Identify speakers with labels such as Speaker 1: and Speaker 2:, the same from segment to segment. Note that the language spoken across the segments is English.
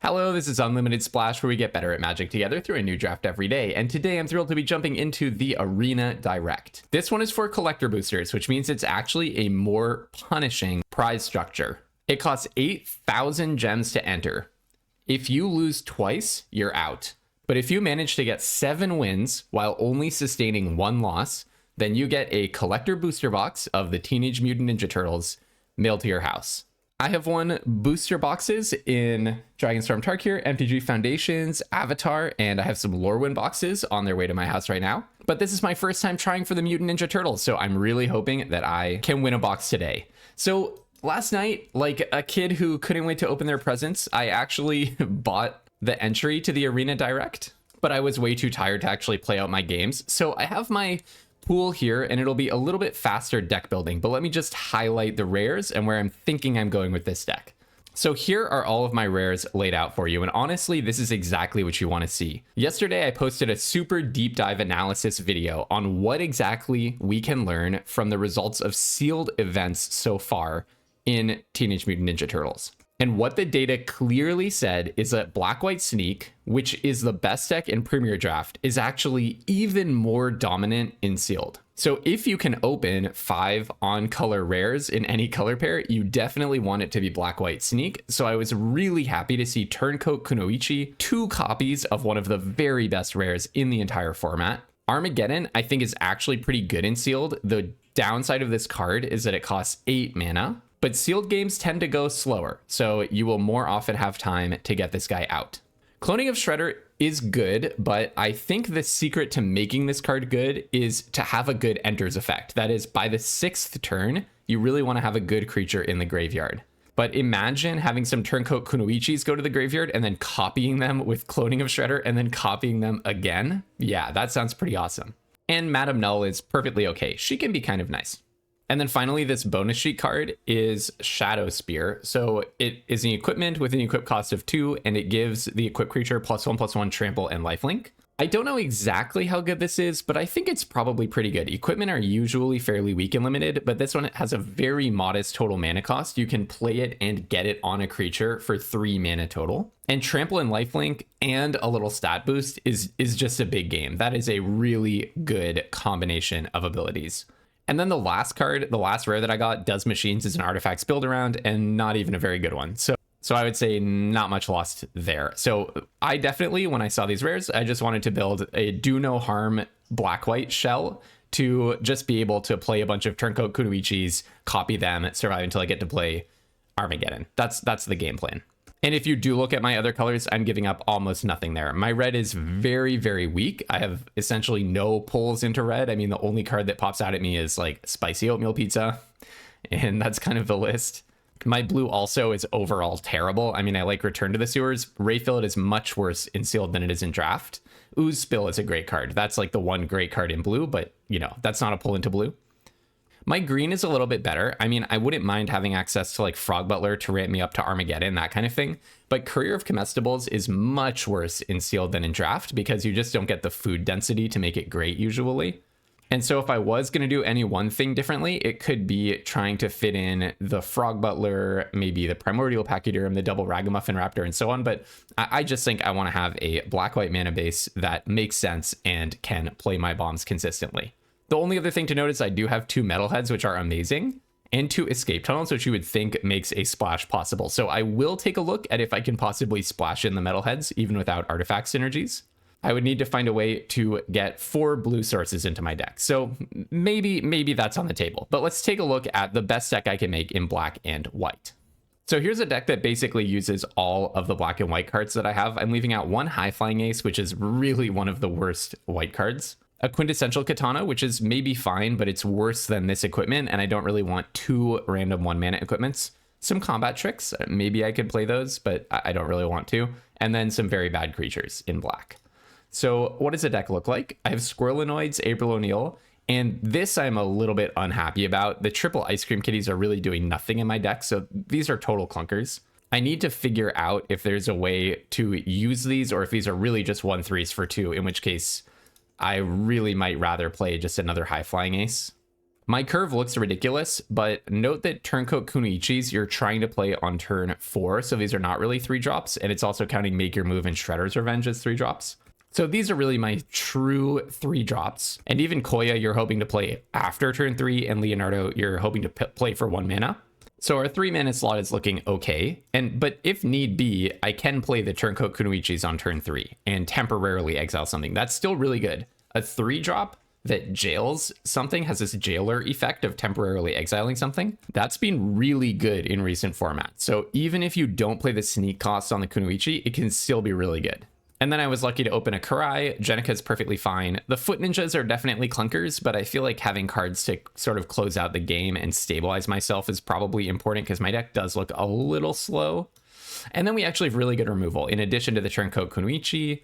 Speaker 1: Hello, this is Unlimited Splash, where we get better at Magic together through a new draft every day, and today I'm thrilled to be jumping into the Arena Direct. This one is for collector boosters, which means it's actually a more punishing prize structure. It costs 8,000 gems to enter. If you lose twice, you're out. But if you manage to get 7 wins while only sustaining 1 loss, then you get a collector booster box of the Teenage Mutant Ninja Turtles mailed to your house. I have won booster boxes in Dragonstorm Tarkir, MTG Foundations, Avatar, and I have some Lorwyn boxes on their way to my house right now. But this is my first time trying for the Mutant Ninja Turtles, so I'm really hoping that I can win a box today. So last night, like a kid who couldn't wait to open their presents, I actually bought the entry to the Arena Direct, but I was way too tired to actually play out my games. So I have my pool here, and it'll be a little bit faster deck building, but let me just highlight the rares and where I'm thinking I'm going with this deck. So here are all of my rares laid out for you, and honestly, this is exactly what you want to see. Yesterday, I posted a super deep dive analysis video on what exactly we can learn from the results of sealed events so far in Teenage Mutant Ninja Turtles. And what the data clearly said is that Black-White Sneak, which is the best deck in Premier Draft, is actually even more dominant in sealed. So if you can open 5 on-color rares in any color pair, you definitely want it to be Black-White Sneak. So I was really happy to see Turncoat Kunoichi, 2 copies of one of the very best rares in the entire format. Armageddon, I think, is actually pretty good in sealed. The downside of this card is that it costs 8 mana. But sealed games tend to go slower, so you will more often have time to get this guy out. Cloning of Shredder is good, but I think the secret to making this card good is to have a good enters effect. That is, by the 6th turn, you really want to have a good creature in the graveyard. But imagine having some Turncoat Kunoichis go to the graveyard and then copying them with Cloning of Shredder and then copying them again. Yeah, that sounds pretty awesome. And Madame Null is perfectly okay. She can be kind of nice. And then finally, this bonus sheet card is Shadow Spear. So it is an equipment with an equip cost of 2, and it gives the equipped creature +1/+1 trample and lifelink. I don't know exactly how good this is, but I think it's probably pretty good. Equipment are usually fairly weak and limited, but this one has a very modest total mana cost. You can play it and get it on a creature for 3 mana total. And trample and lifelink and a little stat boost is just a big game. That is a really good combination of abilities. And then the last card, the last rare that I got, Does Machines, is an artifacts build around, and not even a very good one. So I would say not much lost there. So I definitely, when I saw these rares, I just wanted to build a do no harm Black-White shell to just be able to play a bunch of Turncoat Kunoichis, copy them, survive until I get to play Armageddon. That's the game plan. And if you do look at my other colors, I'm giving up almost nothing there. My red is very, very weak. I have essentially no pulls into red. I mean, the only card that pops out at me is like Spicy Oatmeal Pizza, and that's kind of the list. My blue also is overall terrible. I mean, I like Return to the Sewers. Rayfield is much worse in sealed than it is in draft. Ooze Spill is a great card. That's like the one great card in blue, but you know, that's not a pull into blue. My green is a little bit better. I mean, I wouldn't mind having access to like Frog Butler to ramp me up to Armageddon, that kind of thing. But Courier of Comestibles is much worse in sealed than in draft because you just don't get the food density to make it great usually. And so if I was going to do any one thing differently, it could be trying to fit in the Frog Butler, maybe the Primordial Pachyderm, the double Ragamuffin Raptor, and so on. But I just think I want to have a Black-White mana base that makes sense and can play my bombs consistently. The only other thing to note is I do have 2 Metalheads, which are amazing, and 2 Escape Tunnels, which you would think makes a splash possible. So I will take a look at if I can possibly splash in the Metalheads, even without artifact synergies. I would need to find a way to get 4 blue sources into my deck. So maybe that's on the table. But let's take a look at the best deck I can make in black and white. So here's a deck that basically uses all of the black and white cards that I have. I'm leaving out 1 High Flying Ace, which is really one of the worst white cards. A Quintessential Katana, which is maybe fine, but it's worse than this equipment, and I don't really want 2 random 1-mana equipments. Some Combat Tricks, maybe I could play those, but I don't really want to. And then some very bad creatures in black. So what does the deck look like? I have Squirrelinoids, April O'Neil, and this I'm a little bit unhappy about. The triple Ice Cream Kitties are really doing nothing in my deck, so these are total clunkers. I need to figure out if there's a way to use these, or if these are really just 1/3s for 2, in which case I really might rather play just another High Flying Ace. My curve looks ridiculous, but note that turncoat kunoichis you're trying to play on turn 4, so these are not really 3-drops, and it's also counting Make Your Move and Shredder's Revenge as 3-drops. So these are really my true 3-drops. And even Koya you're hoping to play after turn 3, and Leonardo you're hoping to play for 1 mana. So our 3-mana slot is looking okay, but if need be, I can play the turncoat kunoichis on turn 3 and temporarily exile something. That's still really good. A 3-drop that jails something, has this jailer effect of temporarily exiling something. That's been really good in recent formats. So even if you don't play the sneak cost on the kunoichi, it can still be really good. And then I was lucky to open a Karai. Jenika's perfectly fine. The Foot Ninjas are definitely clunkers, but I feel like having cards to sort of close out the game and stabilize myself is probably important because my deck does look a little slow. And then we actually have really good removal. In addition to the turncoat kunoichi,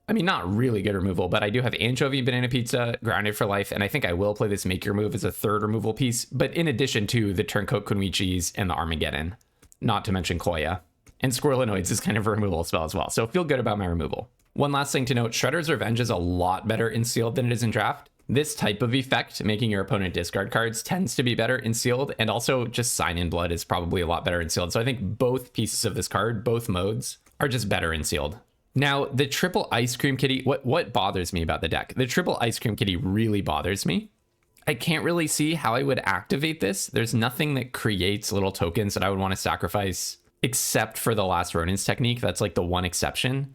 Speaker 1: I mean, not really good removal, but I do have Anchovy, Banana Pizza, Grounded for Life, and I think I will play this Make Your Move as a 3rd removal piece, but in addition to the turncoat kunoichis and the Armageddon, not to mention Koya. And Squirrelinoids is kind of a removal spell as well, so feel good about my removal. One last thing to note, Shredder's Revenge is a lot better in sealed than it is in draft. This type of effect, making your opponent discard cards, tends to be better in sealed, and also just Sign in Blood is probably a lot better in sealed. So I think both pieces of this card, both modes, are just better in sealed. Now, the triple Ice Cream Kitty, what bothers me about the deck? The triple Ice Cream Kitty really bothers me. I can't really see how I would activate this. There's nothing that creates little tokens that I would want to sacrifice except for the Last Ronin's technique. That's like the one exception.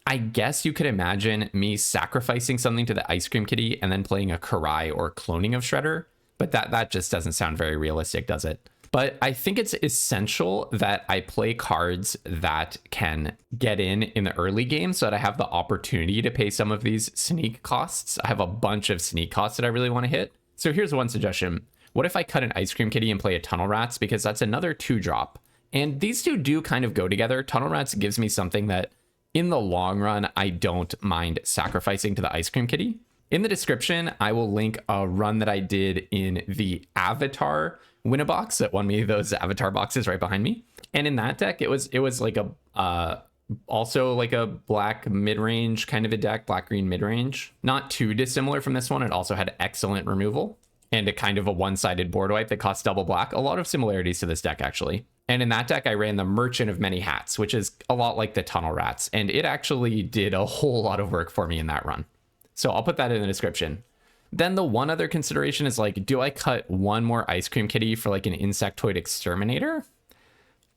Speaker 1: I guess you could imagine me sacrificing something to the Ice Cream Kitty and then playing a Karai or cloning of Shredder, but that just doesn't sound very realistic, does it? But I think it's essential that I play cards that can get in the early game so that I have the opportunity to pay some of these sneak costs. I have a bunch of sneak costs that I really want to hit. So here's one suggestion. What if I cut an Ice Cream Kitty and play a Tunnel Rats? Because that's another 2-drop. And these two do kind of go together. Tunnel Rats gives me something that in the long run, I don't mind sacrificing to the Ice Cream Kitty. In the description, I will link a run that I did in the Avatar Winabox that won me those Avatar boxes right behind me. And in that deck, it was like a also like a black mid-range kind of a deck, black-green mid-range. Not too dissimilar from this one. It also had excellent removal and a kind of a one-sided board wipe that cost double black. A lot of similarities to this deck, actually. And in that deck, I ran the Merchant of Many Hats, which is a lot like the Tunnel Rats. And it actually did a whole lot of work for me in that run. So I'll put that in the description. Then the one other consideration is like, do I cut one more Ice Cream Kitty for like an Insectoid Exterminator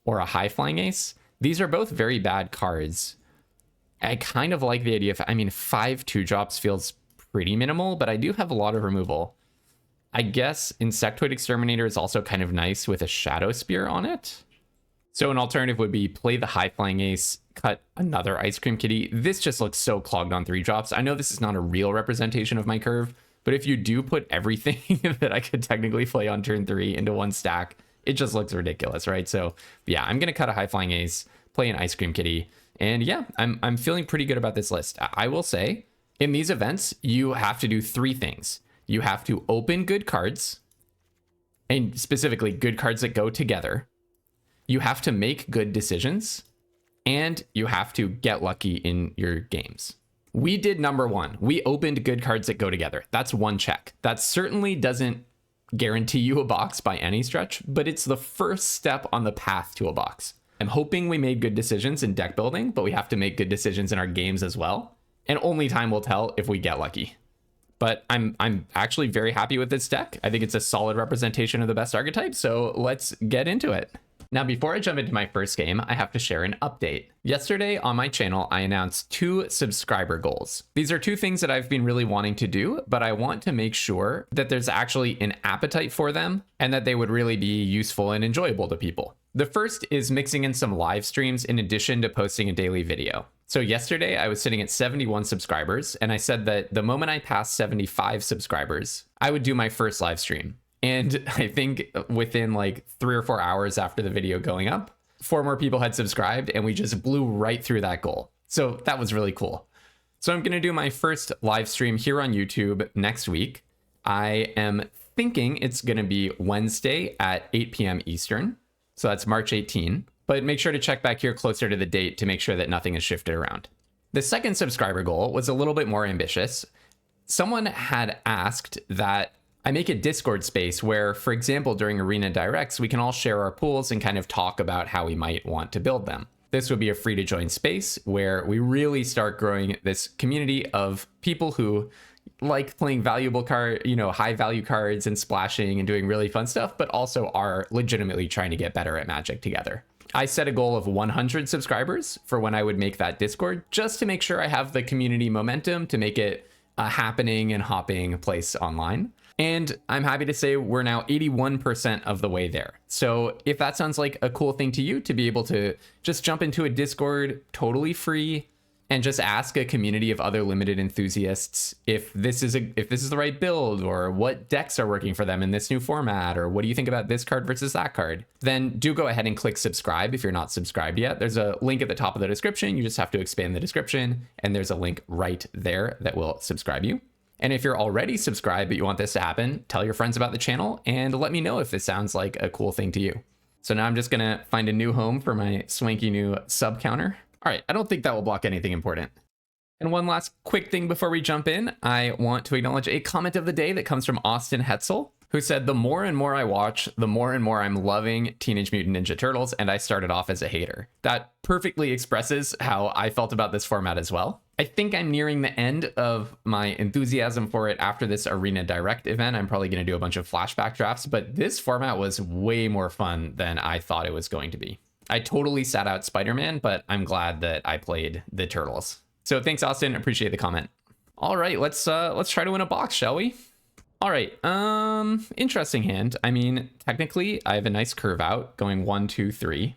Speaker 1: or a High Flying Ace? These are both very bad cards. I kind of like the idea of, I mean, 5 2-drops feels pretty minimal, but I do have a lot of removal. I guess Insectoid Exterminator is also kind of nice with a Shadow Spear on it. So an alternative would be play the High Flying Ace, cut another Ice Cream Kitty. This just looks so clogged on 3-drops. I know this is not a real representation of my curve, but if you do put everything that I could technically play on turn 3 into one stack, it just looks ridiculous, right? So yeah, I'm going to cut a High Flying Ace, play an Ice Cream Kitty, and yeah, I'm feeling pretty good about this list. I will say, in these events, you have to do 3 things. You have to open good cards, and specifically good cards that go together. You have to make good decisions, and you have to get lucky in your games. We did number 1. We opened good cards that go together. That's one check. That certainly doesn't guarantee you a box by any stretch, but it's the first step on the path to a box. I'm hoping we made good decisions in deck building, but we have to make good decisions in our games as well. And only time will tell if we get lucky. But I'm actually very happy with this deck. I think it's a solid representation of the best archetype, so let's get into it. Now, before I jump into my first game, I have to share an update. Yesterday on my channel, I announced 2 subscriber goals. These are 2 things that I've been really wanting to do, but I want to make sure that there's actually an appetite for them and that they would really be useful and enjoyable to people. The first is mixing in some live streams in addition to posting a daily video. So yesterday I was sitting at 71 subscribers, and I said that the moment I passed 75 subscribers, I would do my first live stream. And I think within like 3 or 4 hours after the video going up, 4 more people had subscribed, and we just blew right through that goal. So that was really cool. So I'm going to do my first live stream here on YouTube next week. I am thinking it's going to be Wednesday at 8 p.m. Eastern. So that's March 18. But make sure to check back here closer to the date to make sure that nothing is shifted around. The second subscriber goal was a little bit more ambitious. Someone had asked that I make a Discord space where, for example, during Arena Directs, we can all share our pools and kind of talk about how we might want to build them. This would be a free to join space where we really start growing this community of people who like playing valuable high value cards and splashing and doing really fun stuff, but also are legitimately trying to get better at Magic together. I set a goal of 100 subscribers for when I would make that Discord, just to make sure I have the community momentum to make it a happening and hopping place online. And I'm happy to say we're now 81% of the way there. So if that sounds like a cool thing to you, to be able to just jump into a Discord totally free and just ask a community of other limited enthusiasts if this is the right build, or what decks are working for them in this new format, or what do you think about this card versus that card, then do go ahead and click subscribe if you're not subscribed yet. There's a link at the top of the description. You just have to expand the description, and there's a link right there that will subscribe you. And if you're already subscribed but you want this to happen, tell your friends about the channel and let me know if this sounds like a cool thing to you. So now I'm just gonna find a new home for my swanky new sub counter. All right, I don't think that will block anything important. And one last quick thing before we jump in, I want to acknowledge a comment of the day that comes from Austin Hetzel, who said, "The more and more I watch, the more and more I'm loving Teenage Mutant Ninja Turtles, and I started off as a hater." That perfectly expresses how I felt about this format as well. I think I'm nearing the end of my enthusiasm for it after this Arena Direct event. I'm probably going to do a bunch of flashback drafts, but this format was way more fun than I thought it was going to be. I totally sat out Spider-Man, but I'm glad that I played the Turtles. So thanks, Austin. Appreciate the comment. All right, let's try to win a box, shall we? All right, interesting hand. I mean, technically, I have a nice curve out going 1, 2, 3.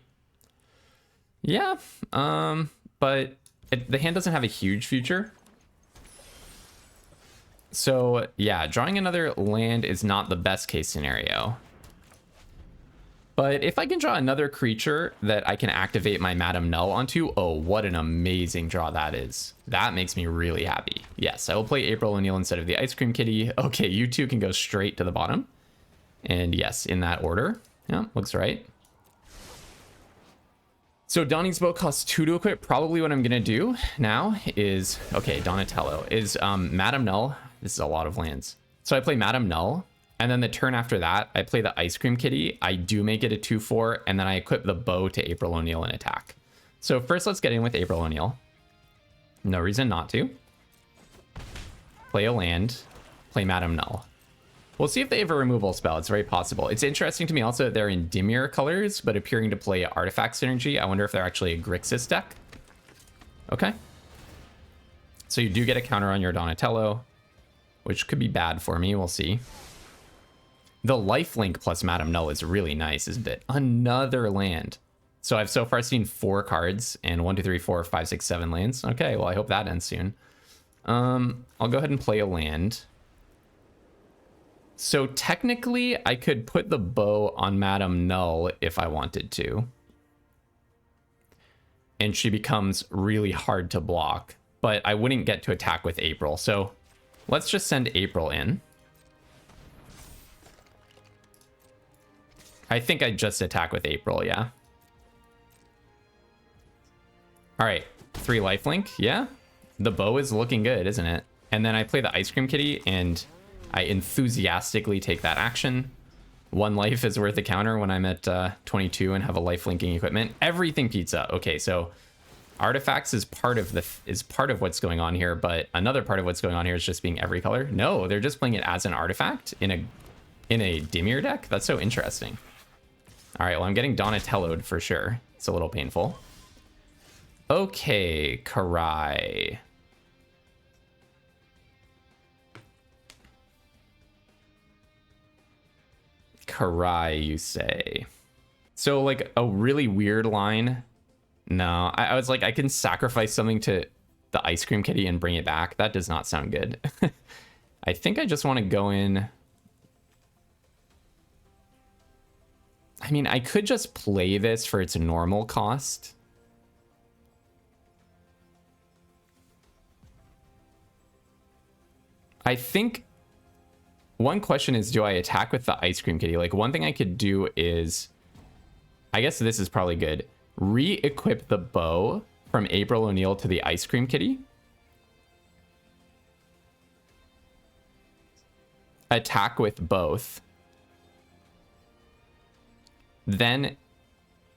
Speaker 1: Yeah, but the hand doesn't have a huge future. So yeah, drawing another land is not the best case scenario. But if I can draw another creature that I can activate my Madame Null onto, oh, what an amazing draw that is. That makes me really happy. Yes, I will play April O'Neil instead of the Ice Cream Kitty. Okay, you two can go straight to the bottom. And yes, in that order. Yeah, looks right. So Donnie's Boat costs 2 to equip. Probably what I'm going to do now is, okay, Donatello is Madame Null. This is a lot of lands. So I play Madame Null. And then the turn after that, I play the Ice Cream Kitty. I do make it a 2/4, and then I equip the bow to April O'Neil and attack. So first, let's get in with April O'Neil. No reason not to. Play a land. Play Madame Null. We'll see if they have a removal spell. It's very possible. It's interesting to me also that they're in Dimir colors, but appearing to play Artifact Synergy. I wonder if they're actually a Grixis deck. Okay. So you do get a counter on your Donatello, which could be bad for me. We'll see. The lifelink plus Madame Null is really nice, isn't it? Another land. So I've so far seen 4 cards and 1, 2, 3, 4, 5, 6, 7 lands. Okay, well, I hope that ends soon. I'll go ahead and play a land. So technically, I could put the bow on Madame Null if I wanted to. And she becomes really hard to block. But I wouldn't get to attack with April. So let's just send April in. I think I just attack with April, yeah. All right, 3 lifelink, yeah. The bow is looking good, isn't it? And then I play the Ice Cream Kitty, and I enthusiastically take that action. 1 life is worth a counter when I'm at 22 and have a life-linking equipment. Everything pizza. Okay, so artifacts is part of what's going on here, but another part of what's going on here is just being every color. No, they're just playing it as an artifact in a Dimir deck. That's so interesting. All right, well, I'm getting Donatello'd for sure. It's a little painful. Okay, Karai. Karai, you say? So, like, a really weird line. No, I was like, I can sacrifice something to the Ice Cream Kitty and bring it back. That does not sound good. I think I just want to go in. I mean, I could just play this for its normal cost. I think one question is, do I attack with the Ice Cream Kitty? Like, one thing I could do is, I guess this is probably good. Re-equip the bow from April O'Neil to the Ice Cream Kitty. attack with both. Then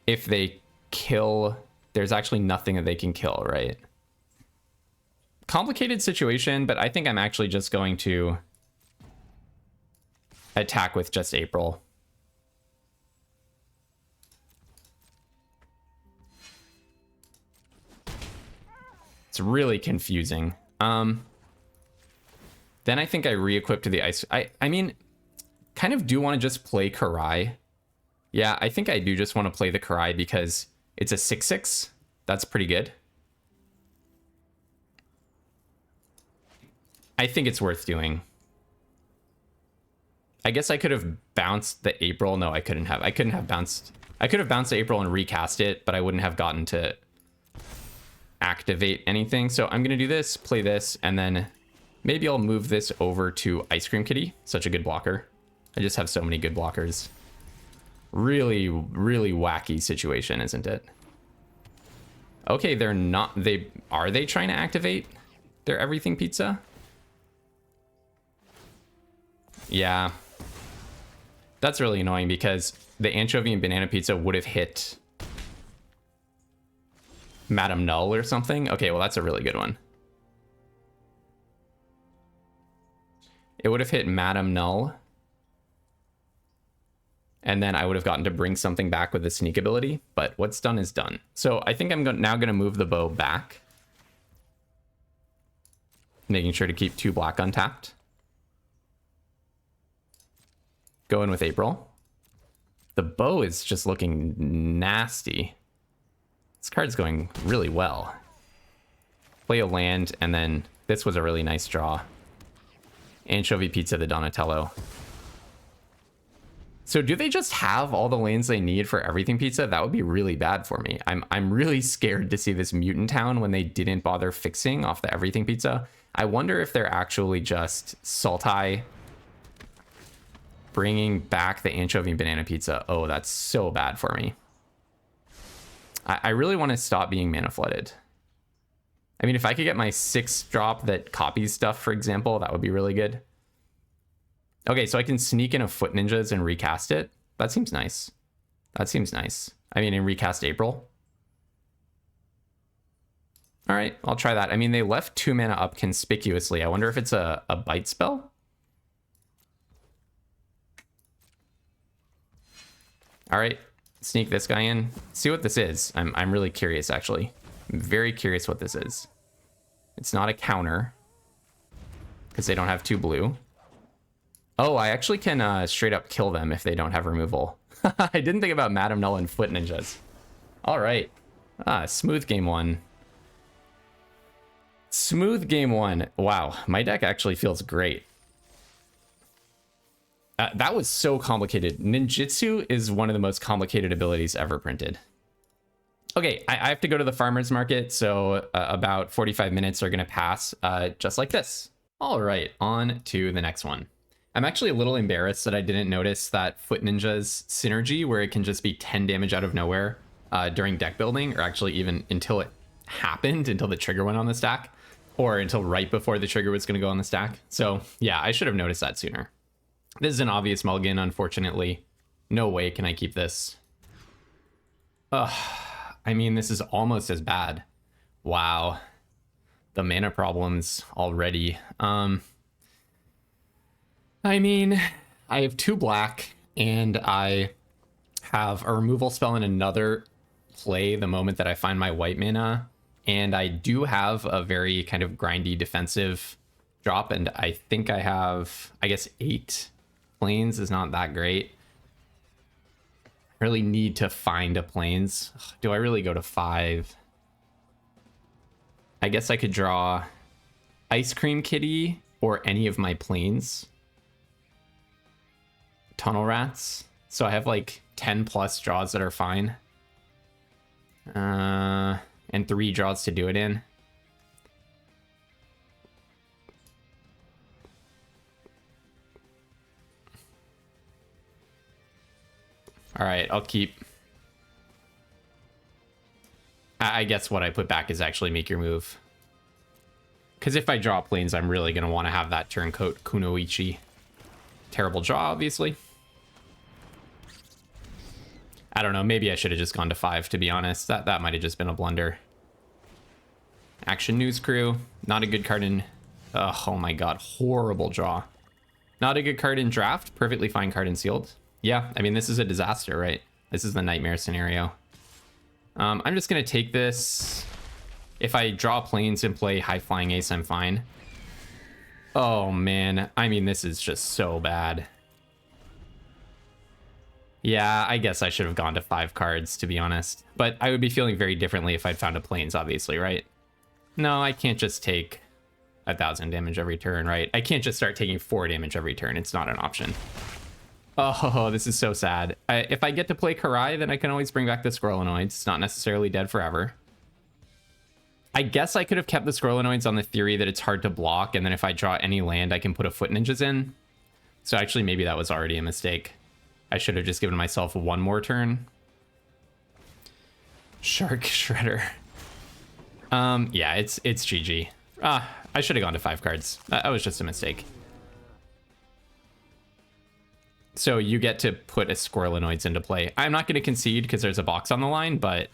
Speaker 1: if they kill, there's actually nothing that they can kill, right? Complicated situation, but I think I'm actually just going to attack with just April. It's really confusing. Then I think I re-equip to the ice. I mean, kind of do want to just play Karai. Yeah, I think I do just want to play the Karai because it's a 6/6. That's pretty good. I think it's worth doing. I guess I could have bounced the April. No, I couldn't have. I couldn't have bounced. I could have bounced the April and recast it, but I wouldn't have gotten to activate anything. So I'm going to do this, play this, and then maybe I'll move this over to Ice Cream Kitty. Such a good blocker. I just have so many good blockers. Really, really wacky situation, isn't it? Okay, they're not. Are they trying to activate their everything pizza? Yeah. That's really annoying because the anchovy and banana pizza would have hit Madame Null or something. Okay, well, that's a really good one. It would have hit Madame Null. And then I would have gotten to bring something back with the sneak ability. But what's done is done. So I think I'm now going to move the bow back. Making sure to keep 2 black untapped. Go in with April. The bow is just looking nasty. This card's going really well. Play a land, and then this was a really nice draw. Anchovy Pizza the Donatello. So do they just have all the lanes they need for everything pizza? That would be really bad for me. I'm really scared to see this mutant town when they didn't bother fixing off the everything pizza. I wonder if they're actually just Sultai bringing back the anchovy and banana pizza. Oh, that's so bad for me. I really want to stop being mana flooded. I mean, if I could get my 6-drop that copies stuff, for example, that would be really good. Okay, so I can sneak in a Foot Ninjas and recast it. That seems nice. That seems nice. I mean, and recast April. All right, I'll try that. I mean, they left 2 mana up conspicuously. I wonder if it's a bite spell? All right, sneak this guy in. See what this is. I'm really curious, actually. I'm very curious what this is. It's not a counter because they don't have 2 blue. Oh, I actually can straight up kill them if they don't have removal. I didn't think about Madame Null and Foot Ninjas. All right. Smooth game 1. Smooth game 1. Wow, my deck actually feels great. That was so complicated. Ninjutsu is one of the most complicated abilities ever printed. Okay, I have to go to the farmer's market, so about 45 minutes are going to pass just like this. All right, on to the next one. I'm actually a little embarrassed that I didn't notice that Foot Ninja's synergy, where it can just be 10 damage out of nowhere during deck building, or actually even until it happened, until the trigger went on the stack, or until right before the trigger was going to go on the stack. So yeah, I should have noticed that sooner. This is an obvious mulligan, unfortunately. No way can I keep this. Ugh, I mean, this is almost as bad. Wow. The mana problems already. I mean, I have 2 black, and I have a removal spell in another play the moment that I find my white mana. And I do have a very kind of grindy defensive drop, and I think I have, I guess, 8 planes is not that great. I really need to find a planes. Do I really go to 5? I guess I could draw Ice Cream Kitty or any of my planes. Tunnel Rats. So I have like 10 plus draws that are fine. And 3 draws to do it in. All right, I'll keep. I guess what I put back is actually make your move. Because if I draw planes, I'm really going to want to have that turncoat Kunoichi. Terrible draw, obviously. I don't know. Maybe I should have just gone to 5, to be honest. That might have just been a blunder. Action News Crew. Not a good card in... oh my god. Horrible draw. Not a good card in draft. Perfectly fine card in sealed. Yeah, I mean, this is a disaster, right? This is the nightmare scenario. I'm just going to take this. If I draw planes and play high flying ace, I'm fine. Oh, man. I mean, this is just so bad. Yeah, I guess I should have gone to 5 cards, to be honest. But I would be feeling very differently if I'd found a planes, obviously, right? No, I can't just take 1,000 damage every turn, right? I can't just start taking 4 damage every turn. It's not an option. Oh, this is so sad. If I get to play Karai, then I can always bring back the Squirrelanoids. It's not necessarily dead forever. I guess I could have kept the Squirrelanoids on the theory that it's hard to block, and then if I draw any land, I can put a Foot Ninjas in. So actually, maybe that was already a mistake. I should have just given myself 1 more turn. Shark Shredder. Yeah, it's GG. I should have gone to 5 cards. That was just a mistake. So you get to put a Squirrelanoids into play. I'm not going to concede because there's a box on the line, but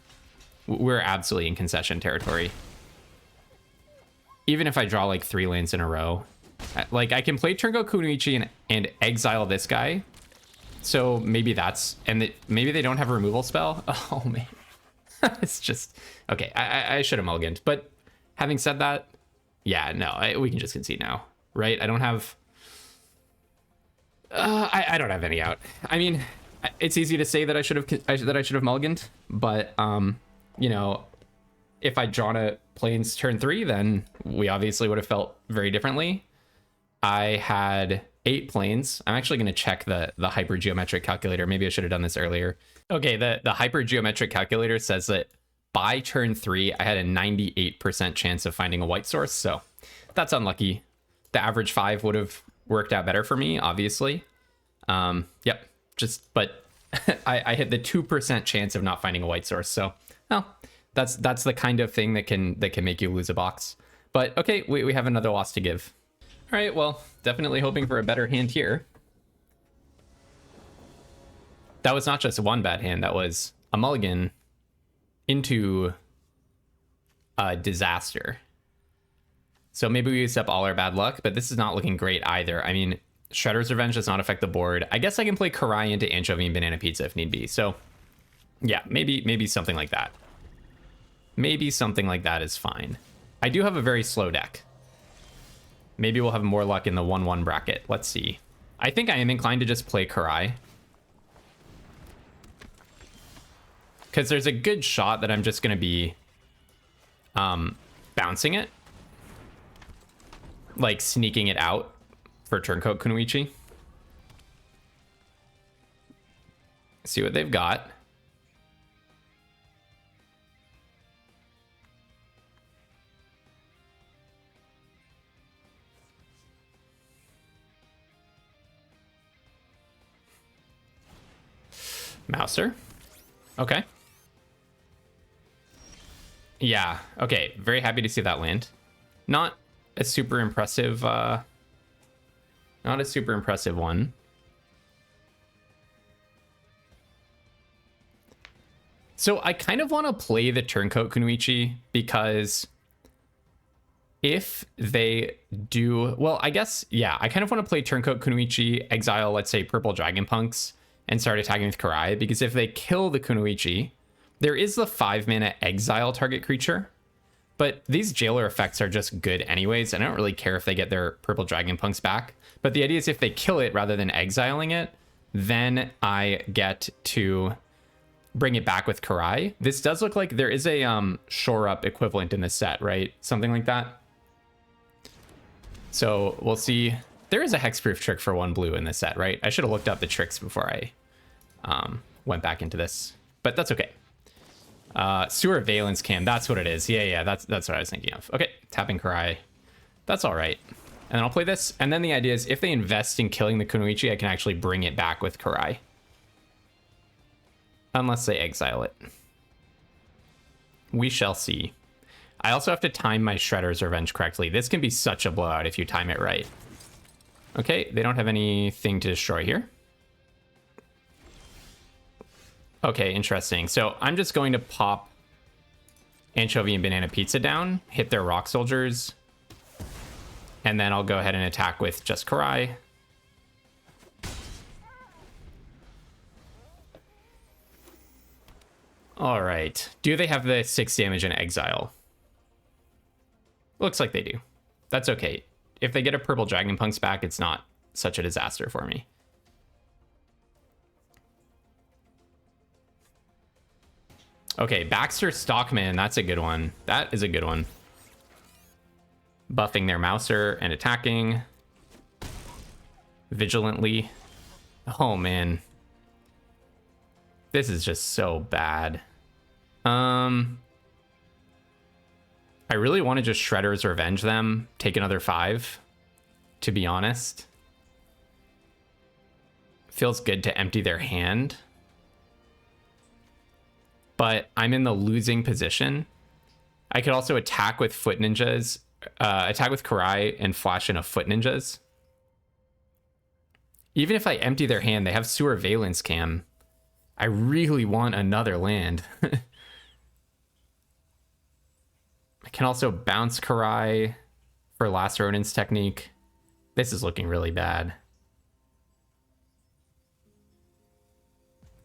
Speaker 1: we're absolutely in concession territory. Even if I draw like 3 lands in a row, like I can play Turncoat Kunoichi and exile this guy. So maybe that's, and maybe they don't have a removal spell. Oh man, it's just, okay. I should have mulliganed, but having said that, yeah, no, we can just concede now, right? I don't have, I don't have any out. I mean, it's easy to say that I should have mulliganed, but you know, if I'd drawn a plains turn 3, then we obviously would have felt very differently. I had 8 planes. I'm actually going to check the hypergeometric calculator. Maybe I should have done this earlier. Okay, the hypergeometric calculator says that by turn 3, I had a 98% chance of finding a white source, so that's unlucky. The average 5 would have worked out better for me, obviously. Yep, but I hit the 2% chance of not finding a white source, so well, that's the kind of thing that can make you lose a box. But okay, we have another loss to give. All right, well, definitely hoping for a better hand here. That was not just one bad hand, that was a mulligan into a disaster. So maybe we use up all our bad luck, but this is not looking great either. I mean, Shredder's Revenge does not affect the board. I guess I can play Karai into Anchovy and Banana Pizza if need be. So yeah, maybe something like that. Maybe something like that is fine. I do have a very slow deck. Maybe we'll have more luck in the 1-1 bracket. Let's see. I think I am inclined to just play Karai. Because there's a good shot that I'm just going to be bouncing it. Like sneaking it out for Turncoat Kunoichi. See what they've got. Mouser. Okay. Yeah, okay. Very happy to see that land. Not a super impressive, not a super impressive one. So I kind of want to play the Turncoat Kunoichi because if they do, well, I guess, yeah, I kind of want to play Turncoat Kunoichi, exile, let's say, Purple Dragon Punks, and start attacking with Karai, because if they kill the Kunoichi, there is the 5-mana exile target creature, but these jailer effects are just good anyways. I don't really care if they get their Purple Dragon Punks back, but the idea is if they kill it rather than exiling it, then I get to bring it back with Karai. This does look like there is a shore up equivalent in this set, right? Something like that. So we'll see. There is a hexproof trick for 1 blue in this set, right? I should have looked up the tricks before I went back into this, but that's okay. Sewer Valence Cam, that's what it is. Yeah, that's what I was thinking of. Okay, tapping Karai. That's all right. And then I'll play this. And then the idea is if they invest in killing the Kunoichi, I can actually bring it back with Karai. Unless they exile it. We shall see. I also have to time my Shredder's Revenge correctly. This can be such a blowout if you time it right. Okay, they don't have anything to destroy here. Okay, interesting. So I'm just going to pop Anchovy and Banana Pizza down, hit their Rock Soldiers, and then I'll go ahead and attack with just Karai. All right. Do they have the 6 damage in Exile? Looks like they do. That's okay. If they get a purple Dragon Punks back, it's not such a disaster for me. Okay, Baxter Stockman, that's a good one. That is a good one. Buffing their Mouser and attacking vigilantly. Oh, man. This is just so bad. I really want to just Shredder's Revenge them, take another 5, to be honest. Feels good to empty their hand. But I'm in the losing position. I could also attack with Foot Ninjas, attack with Karai and flash in a Foot Ninjas. Even if I empty their hand, they have Sewer Valence Cam. I really want another land. I can also bounce Karai for Last Ronin's technique. This is looking really bad.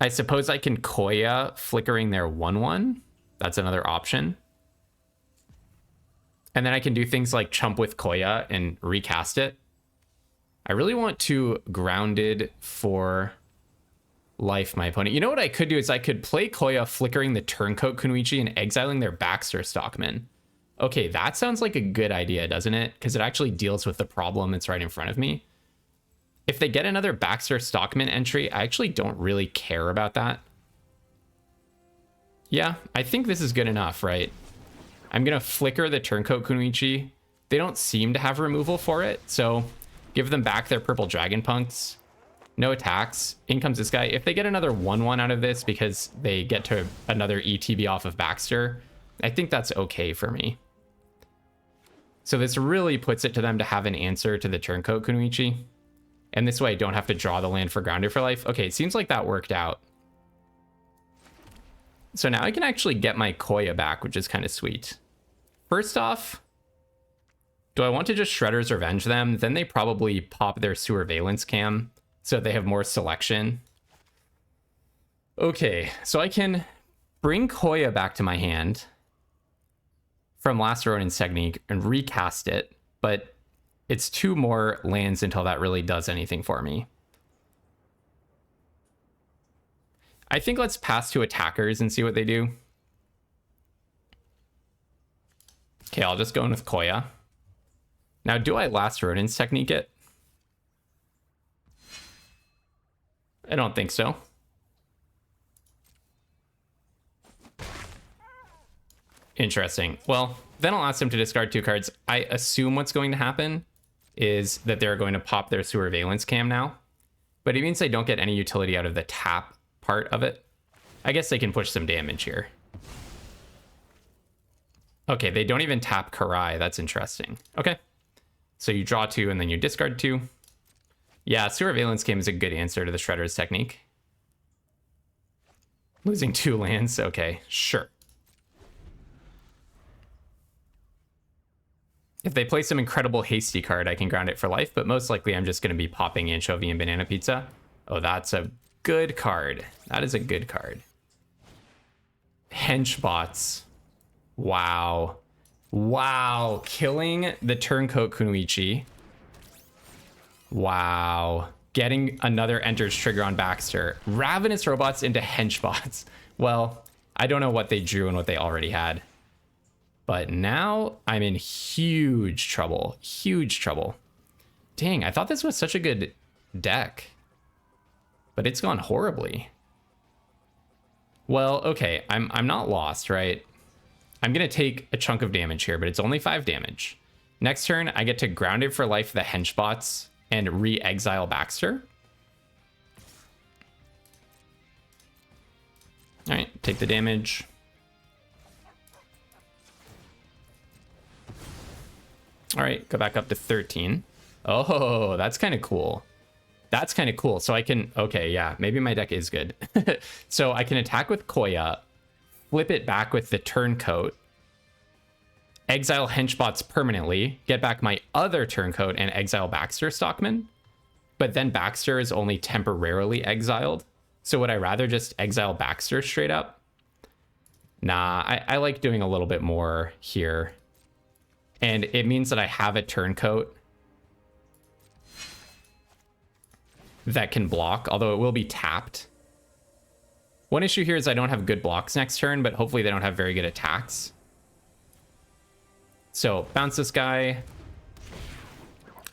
Speaker 1: I suppose I can Koya flickering their 1/1. That's another option. And then I can do things like chump with Koya and recast it. I really want to Grounded for life my opponent. You know what I could do is I could play Koya flickering the Turncoat Kunoichi and exiling their Baxter Stockman. Okay, that sounds like a good idea, doesn't it? Because it actually deals with the problem that's right in front of me. If they get another Baxter Stockman entry, I actually don't really care about that. Yeah, I think this is good enough, right? I'm going to flicker the Turncoat Kunoichi. They don't seem to have removal for it, so give them back their purple Dragon Punks. No attacks. In comes this guy. If they get another 1/1 out of this because they get to another ETB off of Baxter, I think that's okay for me. So this really puts it to them to have an answer to the Turncoat Kunoichi. And this way I don't have to draw the land for Grounded for life. Okay, it seems like that worked out. So now I can actually get my Koya back, which is kind of sweet. First off, do I want to just Shredder's Revenge them? Then they probably pop their Sewer Valence Cam, so they have more selection. Okay, so I can bring Koya back to my hand from Last Ronin's technique and recast it, but it's 2 more lands until that really does anything for me. I think let's pass to attackers and see what they do. Okay, I'll just go in with Koya. Now, do I Last Ronin's technique it? I don't think so. Interesting. Well, then I'll ask them to discard 2 cards. I assume what's going to happen is that they're going to pop their Sewer Valence Cam now. But it means they don't get any utility out of the tap part of it. I guess they can push some damage here. Okay, they don't even tap Karai. That's interesting. Okay. So you draw 2 and then you discard 2. Yeah, Sewer Valence Cam is a good answer to the Shredder's technique. Losing 2 lands. Okay, sure. If they play some incredible hasty card, I can ground it for life, but most likely I'm just going to be popping Anchovy and Banana Pizza. Oh, that's a good card. That is a good card. Henchbots. Wow. Wow. Killing the Turncoat Kunoichi. Wow. Getting another Enters trigger on Baxter. Ravenous Robots into Henchbots. Well, I don't know what they drew and what they already had. But now I'm in huge trouble. Huge trouble. Dang, I thought this was such a good deck. But it's gone horribly. Well, okay, I'm not lost, right? I'm going to take a chunk of damage here, but it's only 5 damage. Next turn, I get to ground it for life the Henchbots and re-exile Baxter. All right, take the damage. All right, go back up to 13. Oh, that's kind of cool. That's kind of cool. So I can, okay, yeah, maybe my deck is good. So I can attack with Koya, flip it back with the Turncoat, exile Henchbots permanently, get back my other Turncoat, and exile Baxter Stockman. But then Baxter is only temporarily exiled. So would I rather just exile Baxter straight up? Nah, I like doing a little bit more here. And it means that I have a Turncoat that can block, although it will be tapped. One issue here is I don't have good blocks next turn, but hopefully they don't have very good attacks. So bounce this guy.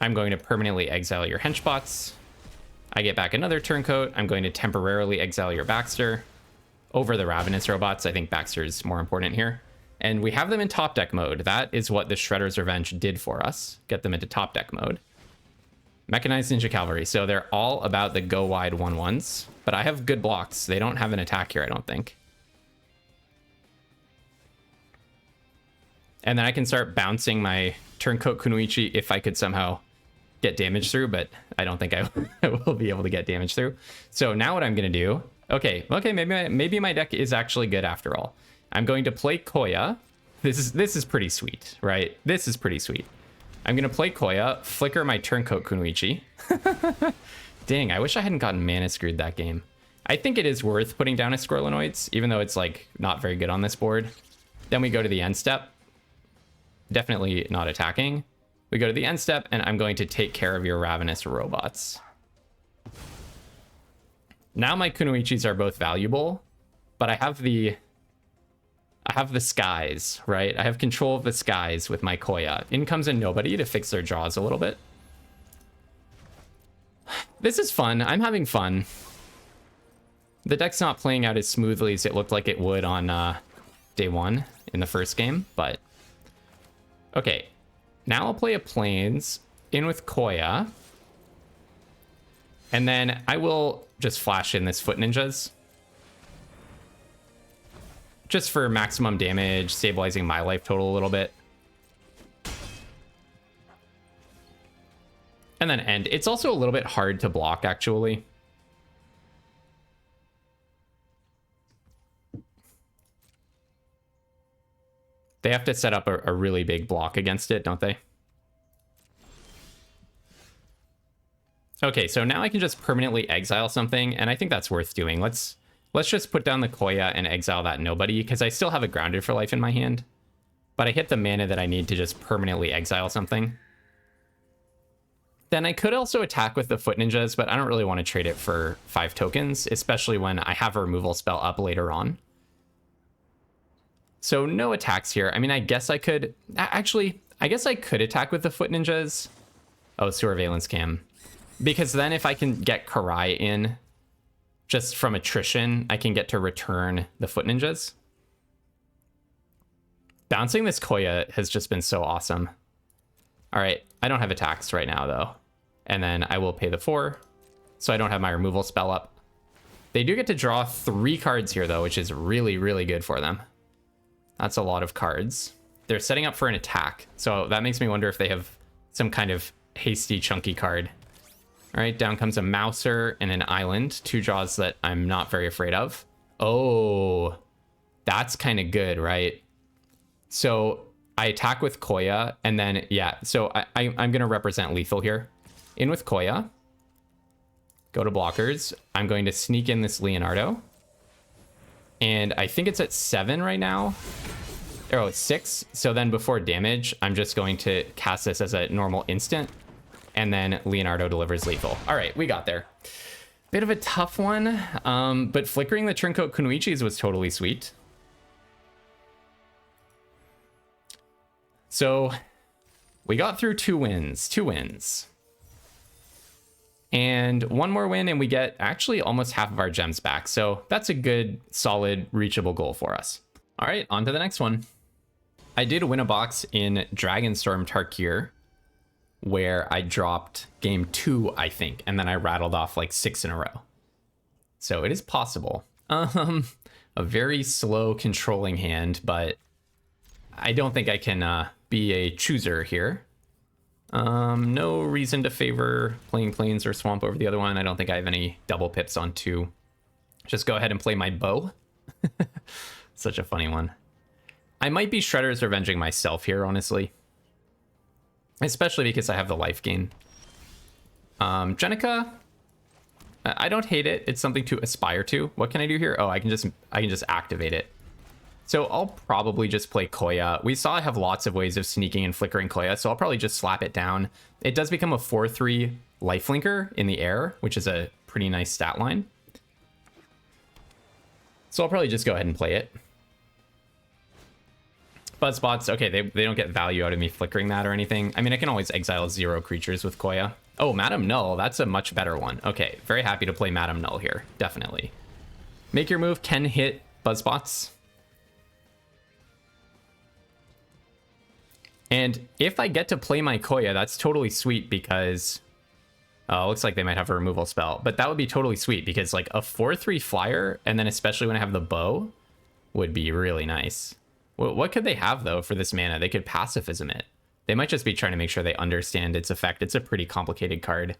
Speaker 1: I'm going to permanently exile your Henchbots. I get back another Turncoat. I'm going to temporarily exile your Baxter over the Ravenous Robots. I think Baxter is more important here. And we have them in top deck mode. That is what the Shredder's Revenge did for us. Get them into top deck mode. Mechanized Ninja Cavalry. So they're all about the go wide 1/1s. But I have good blocks. They don't have an attack here, I don't think. And then I can start bouncing my Turncoat Kunoichi if I could somehow get damage through, but I don't think I will be able to get damage through. So now what I'm going to do... Okay, maybe my deck is actually good after all. I'm going to play Koya. This is pretty sweet, right? This is pretty sweet. I'm going to play Koya, flicker my Turncoat Kunoichi. Dang, I wish I hadn't gotten mana screwed that game. I think it is worth putting down a Squirrelinoids, even though it's like not very good on this board. Then we go to the end step. Definitely not attacking. We go to the end step, and I'm going to take care of your Ravenous Robots. Now my Kunoichis are both valuable, but I have the skies, right? I have control of the skies with my Koya. In comes a nobody to fix their jaws a little bit. This is fun. I'm having fun. The deck's not playing out as smoothly as it looked like it would on day one in the first game, but... Okay, now I'll play a Plains in with Koya. And then I will just flash in this Foot Ninjas. Just for maximum damage, stabilizing my life total a little bit. And then end. It's also a little bit hard to block, actually. They have to set up a really big block against it, don't they? Okay, so now I can just permanently exile something, and I think that's worth doing. Let's just put down the Koya and exile that nobody, because I still have a Grounded for Life in my hand. But I hit the mana that I need to just permanently exile something. Then I could also attack with the Foot Ninjas, but I don't really want to trade it for 5 tokens, especially when I have a removal spell up later on. So no attacks here. I mean, I guess I could... Actually, I guess I could attack with the Foot Ninjas. Oh, Surveillance Cam. Because then if I can get Karai in, just from attrition, I can get to return the Foot Ninjas. Bouncing this Koya has just been so awesome. All right, I don't have attacks right now, though. And then I will pay the 4, so I don't have my removal spell up. They do get to draw 3 cards here, though, which is really, really good for them. That's a lot of cards. They're setting up for an attack, so that makes me wonder if they have some kind of hasty, chunky card. All right, down comes a Mouser and an Island, 2 draws that I'm not very afraid of. Oh, that's kind of good, right? So I attack with Koya, and then, yeah, so I'm going to represent lethal here. In with Koya. Go to blockers. I'm going to sneak in this Leonardo. And I think it's at 7 right now. Oh, it's 6. So then before damage, I'm just going to cast this as a normal instant. And then Leonardo delivers lethal. All right, we got there. Bit of a tough one, but flickering the Turncoat Kunoichis was totally sweet. So we got through 2 wins. 2 wins. And 1 more win, and we get actually almost half of our gems back. So that's a good, solid, reachable goal for us. All right, on to the next one. I did win a box in Dragonstorm Tarkir, where I dropped game 2, I think, and then I rattled off like 6 in a row. So it is possible. A very slow controlling hand, but I don't think I can be a chooser here. No reason to favor playing Plains or Swamp over the other one. I don't think I have any double pips on 2. Just go ahead and play my bow. Such a funny one. I might be Shredder's Revenging myself here, honestly. Especially because I have the life gain. Jenica, I don't hate it. It's something to aspire to. What can I do here? Oh, I can just activate it. So I'll probably just play Koya. We saw I have lots of ways of sneaking and flickering Koya, so I'll probably just slap it down. It does become a 4/3 lifelinker in the air, which is a pretty nice stat line. So I'll probably just go ahead and play it. Buzzbots, okay, they don't get value out of me flickering that or anything. I mean, I can always exile 0 creatures with Koya. Oh, Madam Null, that's a much better one. Okay, very happy to play Madam Null here, definitely. Make your move can hit Buzzbots. And if I get to play my Koya, that's totally sweet because... looks like they might have a removal spell. But that would be totally sweet because like a 4/3 flyer, and then especially when I have the bow, would be really nice. What could they have, though, for this mana? They could pacifism it. They might just be trying to make sure they understand its effect. It's a pretty complicated card.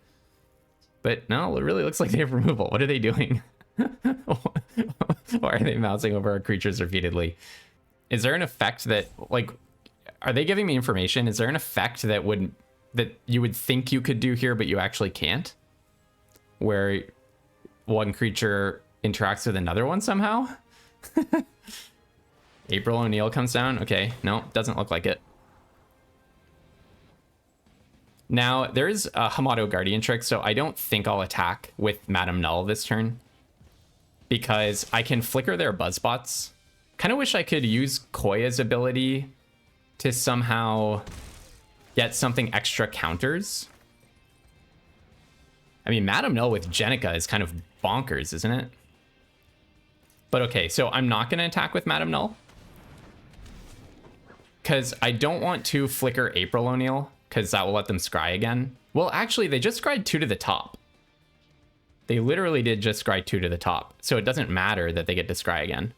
Speaker 1: But no, it really looks like they have removal. What are they doing? Why are they mousing over our creatures repeatedly? Is there an effect that, like... Are they giving me information? Is there an effect that you would think you could do here, but you actually can't? Where one creature interacts with another one somehow? April O'Neil comes down. Okay, no, doesn't look like it. Now, there's a Hamato Guardian trick, so I don't think I'll attack with Madam Null this turn. Because I can flicker their Buzzbots. Kind of wish I could use Koya's ability to somehow get something extra counters. I mean, Madam Null with Jenica is kind of bonkers, isn't it? But okay, so I'm not going to attack with Madam Null. Because I don't want to flicker April O'Neil, because that will let them scry again. Well, actually, they just scried 2 to the top. They literally did just scry 2 to the top, so it doesn't matter that they get to scry again.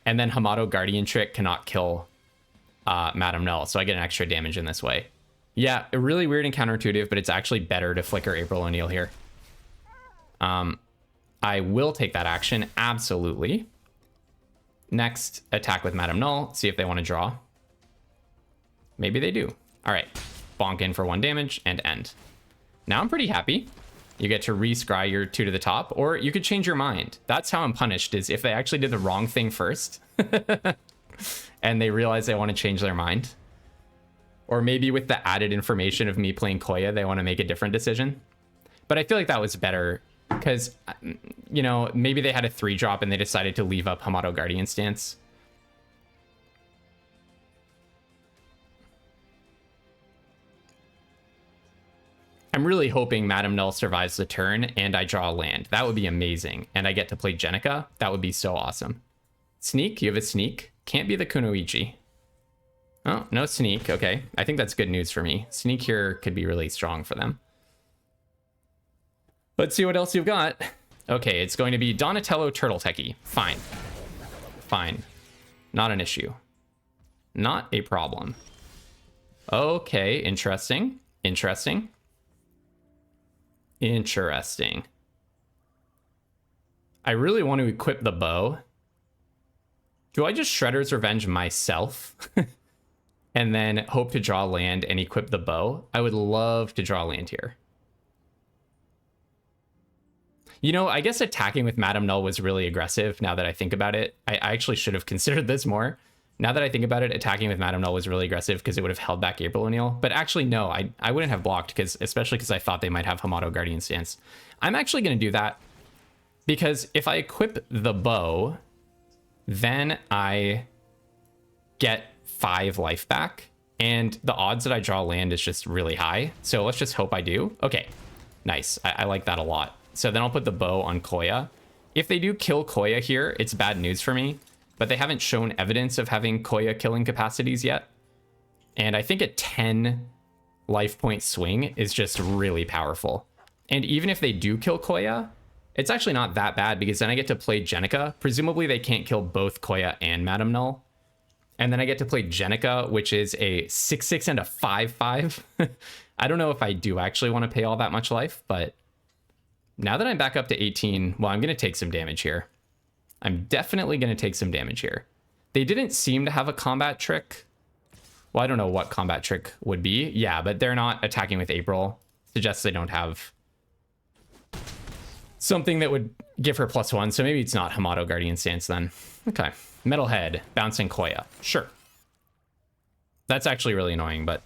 Speaker 1: And then Hamato Guardian trick cannot kill Madam Null, so I get an extra damage in this way. Yeah, really weird and counterintuitive, but it's actually better to flicker April O'Neil here. I will take that action, absolutely. Next, attack with Madam Null, see if they want to draw. Maybe they do. All right, bonk in for 1 damage and end. Now I'm pretty happy. You get to re-scry your 2 to the top, or you could change your mind. That's how I'm punished, is if they actually did the wrong thing first. And they realize they want to change their mind. Or maybe with the added information of me playing Koya, they want to make a different decision. But I feel like that was better because, you know, maybe they had a 3-drop and they decided to leave up Hamato Guardian stance. I'm really hoping Madam Null survives the turn and I draw a land. That would be amazing. And I get to play Jenica. That would be so awesome. Sneak? You have a sneak? Can't be the Kunoichi. Oh, no sneak. Okay. I think that's good news for me. Sneak here could be really strong for them. Let's see what else you've got. Okay, it's going to be Donatello Turtle Techie. Fine. Fine. Not an issue. Not a problem. Okay, interesting. Interesting. Interesting. I really want to equip the bow. Do I just Shredder's Revenge myself? And then hope to draw land and equip the bow? I would love to draw land here. You know, I guess attacking with Madam Null was really aggressive now that I think about it. I actually should have considered this more. Now that I think about it, attacking with Madam Null was really aggressive because it would have held back April O'Neil. But actually, no, I wouldn't have blocked, especially because I thought they might have Hamato Guardian stance. I'm actually going to do that because if I equip the bow, then I get 5 life back. And the odds that I draw land is just really high. So let's just hope I do. Okay, nice. I like that a lot. So then I'll put the bow on Koya. If they do kill Koya here, it's bad news for me. But they haven't shown evidence of having Koya killing capacities yet. And I think a 10 life point swing is just really powerful. And even if they do kill Koya, it's actually not that bad because then I get to play Jenica. Presumably they can't kill both Koya and Madam Null. And then I get to play Jenica, which is a 6/6 and a 5/5. I don't know if I do actually want to pay all that much life, but now that I'm back up to 18, well, I'm going to take some damage here. I'm definitely going to take some damage here. They didn't seem to have a combat trick. Well, I don't know what combat trick would be. Yeah, but they're not attacking with April. Suggests they don't have something that would give her +1. So maybe it's not Hamato Guardian Stance then. Okay. Metalhead, bouncing Koya. Sure. That's actually really annoying, but...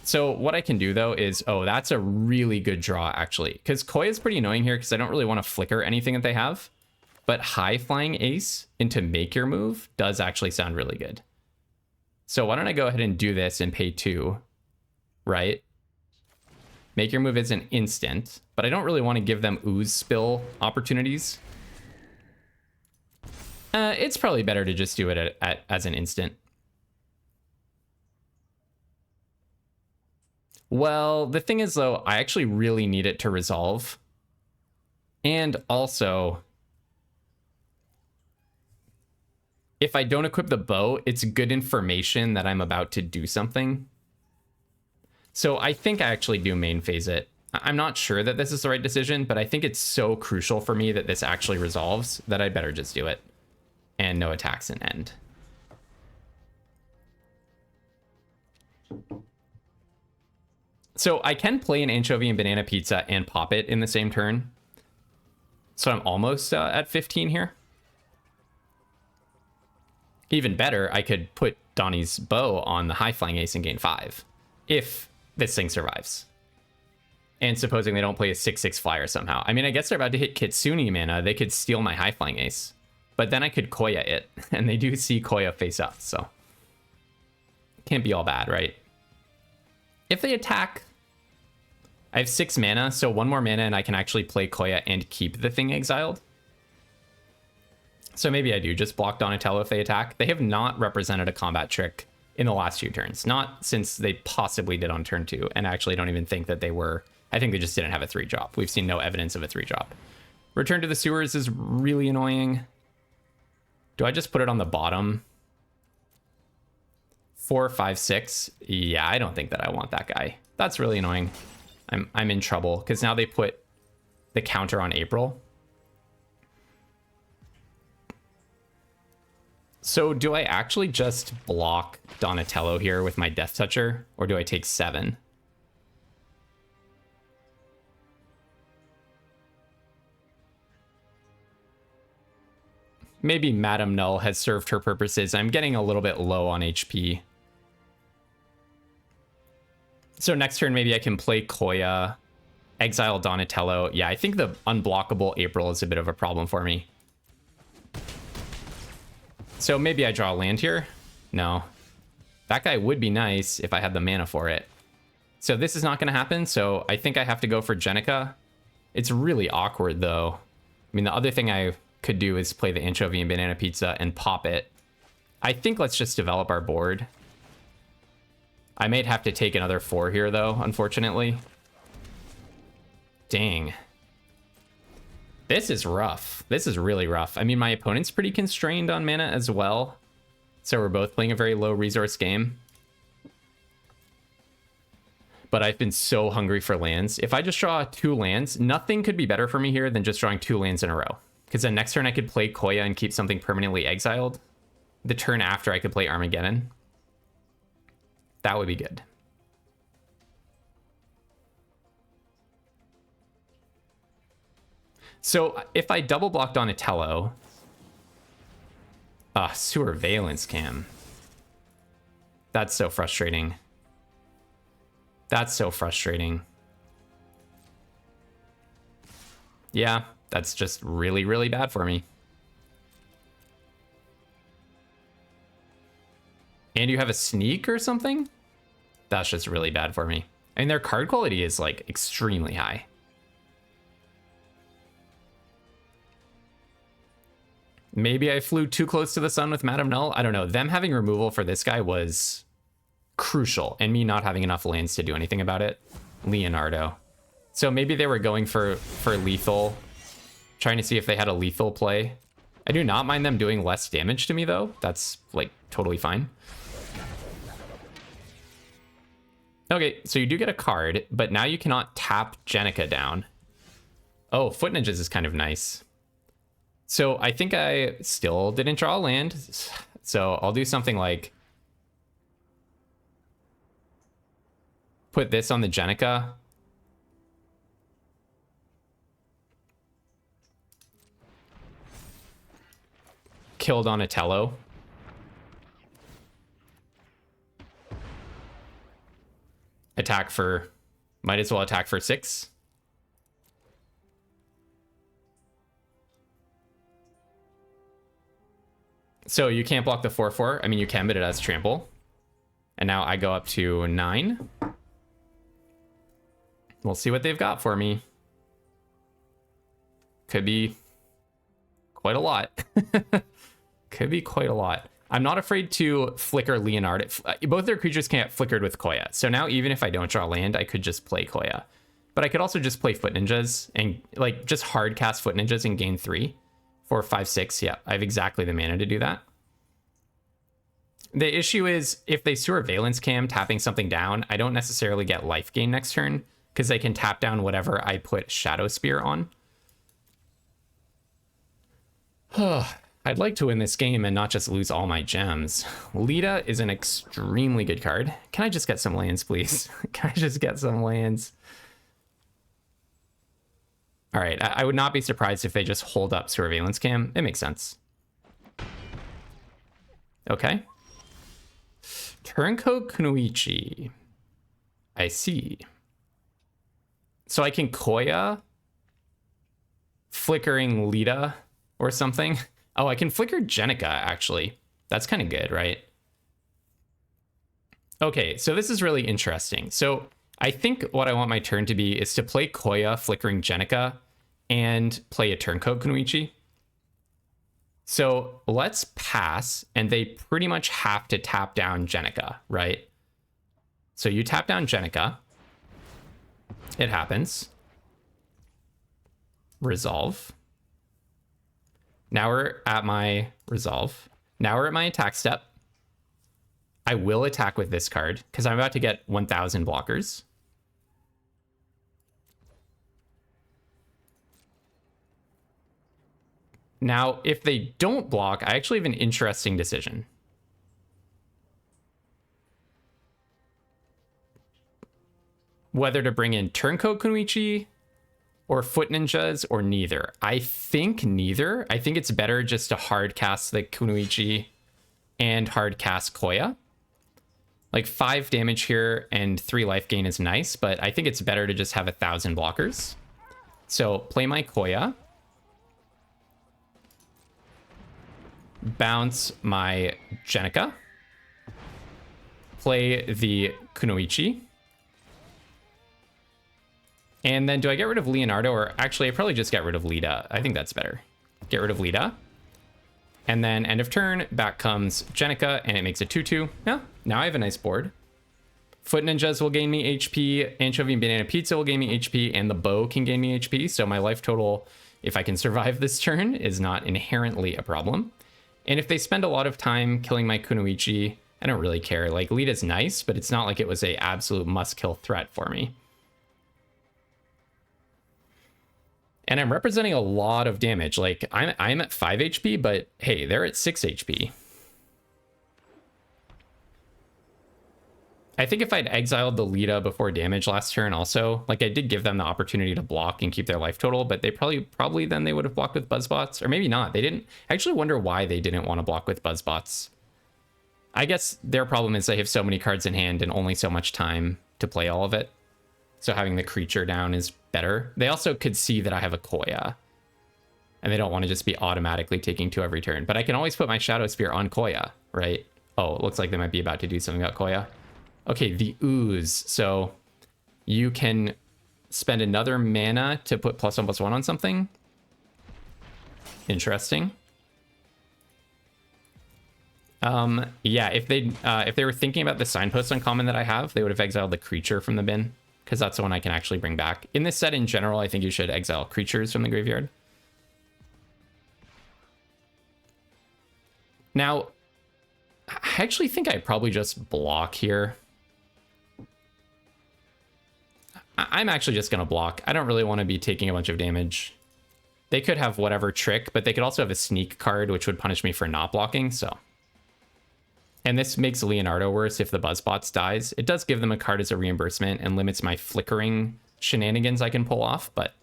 Speaker 1: So what I can do, though, is... Oh, that's a really good draw, actually. Because Koya is pretty annoying here, because I don't really want to flicker anything that they have. But High Flying Ace into Make Your Move does actually sound really good. So why don't I go ahead and do this and pay 2, right? Make Your Move is an instant, but I don't really want to give them Ooze Spill opportunities. It's probably better to just do it as an instant. Well, the thing is, though, I actually really need it to resolve. And also, if I don't equip the bow, it's good information that I'm about to do something. So I think I actually do main phase it. I'm not sure that this is the right decision, but I think it's so crucial for me that this actually resolves that I better just do it. And no attacks and end. So I can play an anchovy and banana pizza and pop it in the same turn. So I'm almost at 15 here. Even better, I could put Donnie's bow on the high flying ace and gain 5. If this thing survives. And supposing they don't play a 6/6 flyer somehow. I mean, I guess they're about to hit Kitsune mana. They could steal my high flying ace. But then I could Koya it. And they do see Koya face up, so. Can't be all bad, right? If they attack, I have 6 mana, so 1 more mana and I can actually play Koya and keep the thing exiled. So maybe I do just block Donatello if they attack. They have not represented a combat trick in the last few turns. Not since they possibly did on turn 2. And I actually don't even think that they were... I think they just didn't have a 3-drop. We've seen no evidence of a 3-drop. Return to the Sewers is really annoying. Do I just put it on the bottom? 4, 5, 6. Yeah, I don't think that I want that guy. That's really annoying. I'm in trouble because now they put the counter on April. So do I actually just block Donatello here with my Death Toucher, or do I take 7? Maybe Madame Null has served her purposes. I'm getting a little bit low on HP. So next turn, maybe I can play Koya, exile Donatello. Yeah, I think the unblockable April is a bit of a problem for me. So maybe I draw a land here? No. That guy would be nice if I had the mana for it. So this is not going to happen, so I think I have to go for Jenica. It's really awkward, though. I mean, the other thing I could do is play the anchovy and banana pizza and pop it. I think let's just develop our board. I might have to take another 4 here, though, unfortunately. Dang. This is rough. This is really rough. I mean, my opponent's pretty constrained on mana as well. So we're both playing a very low resource game. But I've been so hungry for lands. If I just draw 2 lands, nothing could be better for me here than just drawing 2 lands in a row. Because then next turn I could play Koya and keep something permanently exiled. The turn after I could play Armageddon. That would be good. So if I double block Donatello... Sewer Valence Cam. That's so frustrating. That's so frustrating. Yeah, that's just really, really bad for me. And you have a sneak or something? That's just really bad for me. I mean, their card quality is like extremely high. Maybe I flew too close to the sun with Madame Null. I don't know. Them having removal for this guy was crucial, and me not having enough lands to do anything about it. Leonardo. So maybe they were going for lethal, trying to see if they had a lethal play. I do not mind them doing less damage to me, though. That's, like, totally fine. Okay, so you do get a card, but now you cannot tap Jenica down. Oh, Foot Ninjas is kind of nice. So I think I still didn't draw a land. So I'll do something like put this on the Jenica. Kill Donatello. Attack for, might as well attack for 6. So you can't block the 4/4. I mean, you can, but it has trample. And now I go up to 9. We'll see what they've got for me. Could be quite a lot. Could be quite a lot. I'm not afraid to flicker Leonardo. Both their creatures can't get flickered with Koya. So now even if I don't draw land, I could just play Koya. But I could also just play Foot Ninjas and like just hard cast Foot Ninjas and gain 3. 4, 5, 6. Yeah, I have exactly the mana to do that. The issue is if they Surveillance Cam tapping something down, I don't necessarily get life gain next turn because they can tap down whatever I put Shadow Spear on. I'd like to win this game and not just lose all my gems. Lita is an extremely good card. Can I just get some lands, please? Can I just get some lands? All right, I would not be surprised if they just hold up Surveillance Cam. It makes sense. Okay. Turncoat Kunoichi. I see. So I can Koya flickering Lita or something. Oh, I can flicker Jenica, actually. That's kind of good, right? Okay, so this is really interesting. So I think what I want my turn to be is to play Koya flickering Jenica and play a Turncoat Kunoichi. So let's pass, and they pretty much have to tap down Jenica, right? So you tap down Jenica. It happens. Resolve. Now we're at my resolve. Now we're at my attack step. I will attack with this card because I'm about to get 1,000 blockers. Now, if they don't block, I actually have an interesting decision. Whether to bring in Turncoat Kunoichi or Foot Ninjas or neither. I think neither. I think it's better just to hard cast the Kunoichi and hard cast Koya. Like 5 damage here and 3 life gain is nice, but I think it's better to just have 1,000 blockers. So play my Koya. Bounce my Jenica. Play the Kunoichi. And then do I get rid of Leonardo? Or actually, I probably just get rid of Lita. I think that's better. Get rid of Lita. And then end of turn, back comes Jenica, and it makes a 2/2. Yeah, now I have a nice board. Foot Ninjas will gain me HP. Anchovy and Banana Pizza will gain me HP. And the bow can gain me HP. So my life total, if I can survive this turn, is not inherently a problem. And if they spend a lot of time killing my Kunoichi, I don't really care. Like, Lita's nice, but it's not like it was a absolute must-kill threat for me. And I'm representing a lot of damage. Like, I'm at 5 HP, but hey, they're at 6 HP. I think if I'd exiled the Lita before damage last turn also, like I did give them the opportunity to block and keep their life total, but they probably then they would have blocked with Buzzbots, or maybe not. They didn't. I actually wonder why they didn't want to block with Buzzbots. I guess their problem is they have so many cards in hand and only so much time to play all of it. So having the creature down is better. They also could see that I have a Koya, and they don't want to just be automatically taking 2 every turn. But I can always put my Shadow Spear on Koya, right? Oh, it looks like they might be about to do something about Koya. Okay, the Ooze. So you can spend another mana to put +1/+1 on something. Interesting. Yeah, if they were thinking about the Signpost uncommon that I have, they would have exiled the creature from the bin, because that's the one I can actually bring back. In this set in general, I think you should exile creatures from the graveyard. Now, I actually think I'd probably just block here. I'm actually just going to block. I don't really want to be taking a bunch of damage. They could have whatever trick, but they could also have a sneak card, which would punish me for not blocking, so. And this makes Leonardo worse if the Buzzbots dies. It does give them a card as a reimbursement and limits my flickering shenanigans I can pull off, but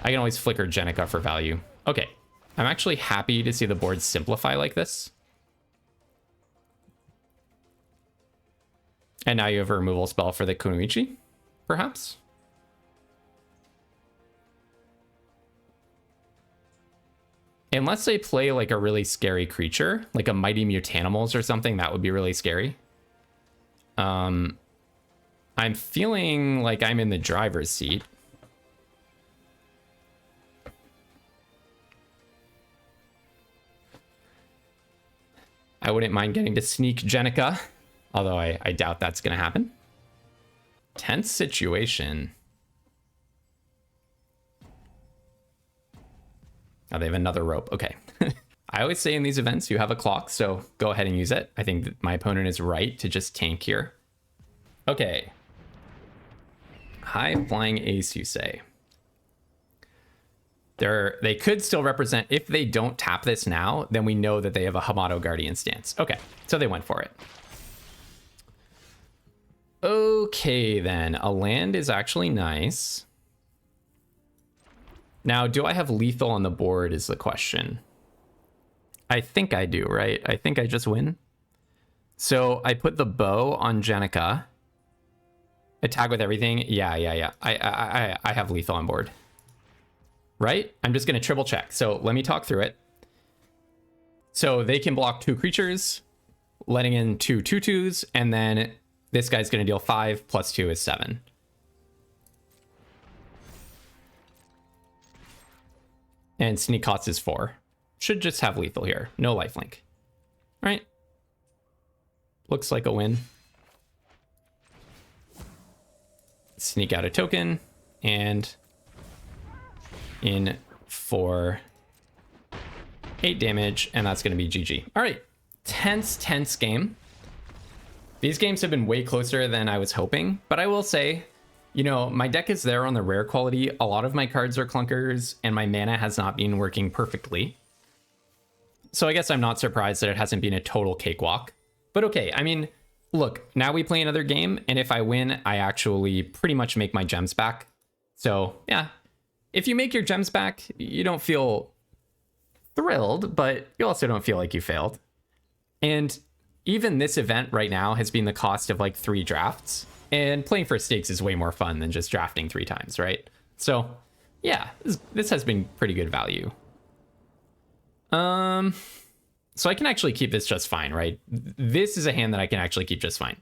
Speaker 1: I can always flicker Jenica for value. Okay, I'm actually happy to see the board simplify like this. And now you have a removal spell for the Kunoichi, perhaps? Unless they play like a really scary creature, like a Mighty Mutanimals or something, that would be really scary. I'm feeling like I'm in the driver's seat. I wouldn't mind getting to sneak Jenica, although I doubt that's going to happen. Tense situation. Oh, they have another rope. Okay. I always say in these events, you have a clock, so go ahead and use it. I think that my opponent is right to just tank here. Okay. High flying ace, you say. They could still represent, if they don't tap this now, then we know that they have a Hamato Guardian stance. Okay, so they went for it. Okay, then. A land is actually nice. Now, do I have lethal on the board is the question. I think I do, right? I think I just win. So I put the bow on Jenica. Attack with everything. Yeah. I have lethal on board. Right? I'm just going to triple check. So let me talk through it. So they can block 2 creatures, letting in 2 2/2s, and then this guy's going to deal 5 plus 2 is 7. And sneak cost is 4. Should just have lethal here. No lifelink. Right? Looks like a win. Sneak out a token and in for 8 damage, and that's going to be GG. All right, tense game. These games have been way closer than I was hoping, but I will say, you know, my deck is there on the rare quality. A lot of my cards are clunkers, and my mana has not been working perfectly. So I guess I'm not surprised that it hasn't been a total cakewalk. But okay, I mean, look, now we play another game, and if I win, I actually pretty much make my gems back. So yeah, if you make your gems back, you don't feel thrilled, but you also don't feel like you failed. And even this event right now has been the cost of like 3 drafts, and playing for stakes is way more fun than just drafting 3 times, right? So yeah, this has been pretty good value. So I can actually keep this just fine, right? This is a hand that I can actually keep just fine.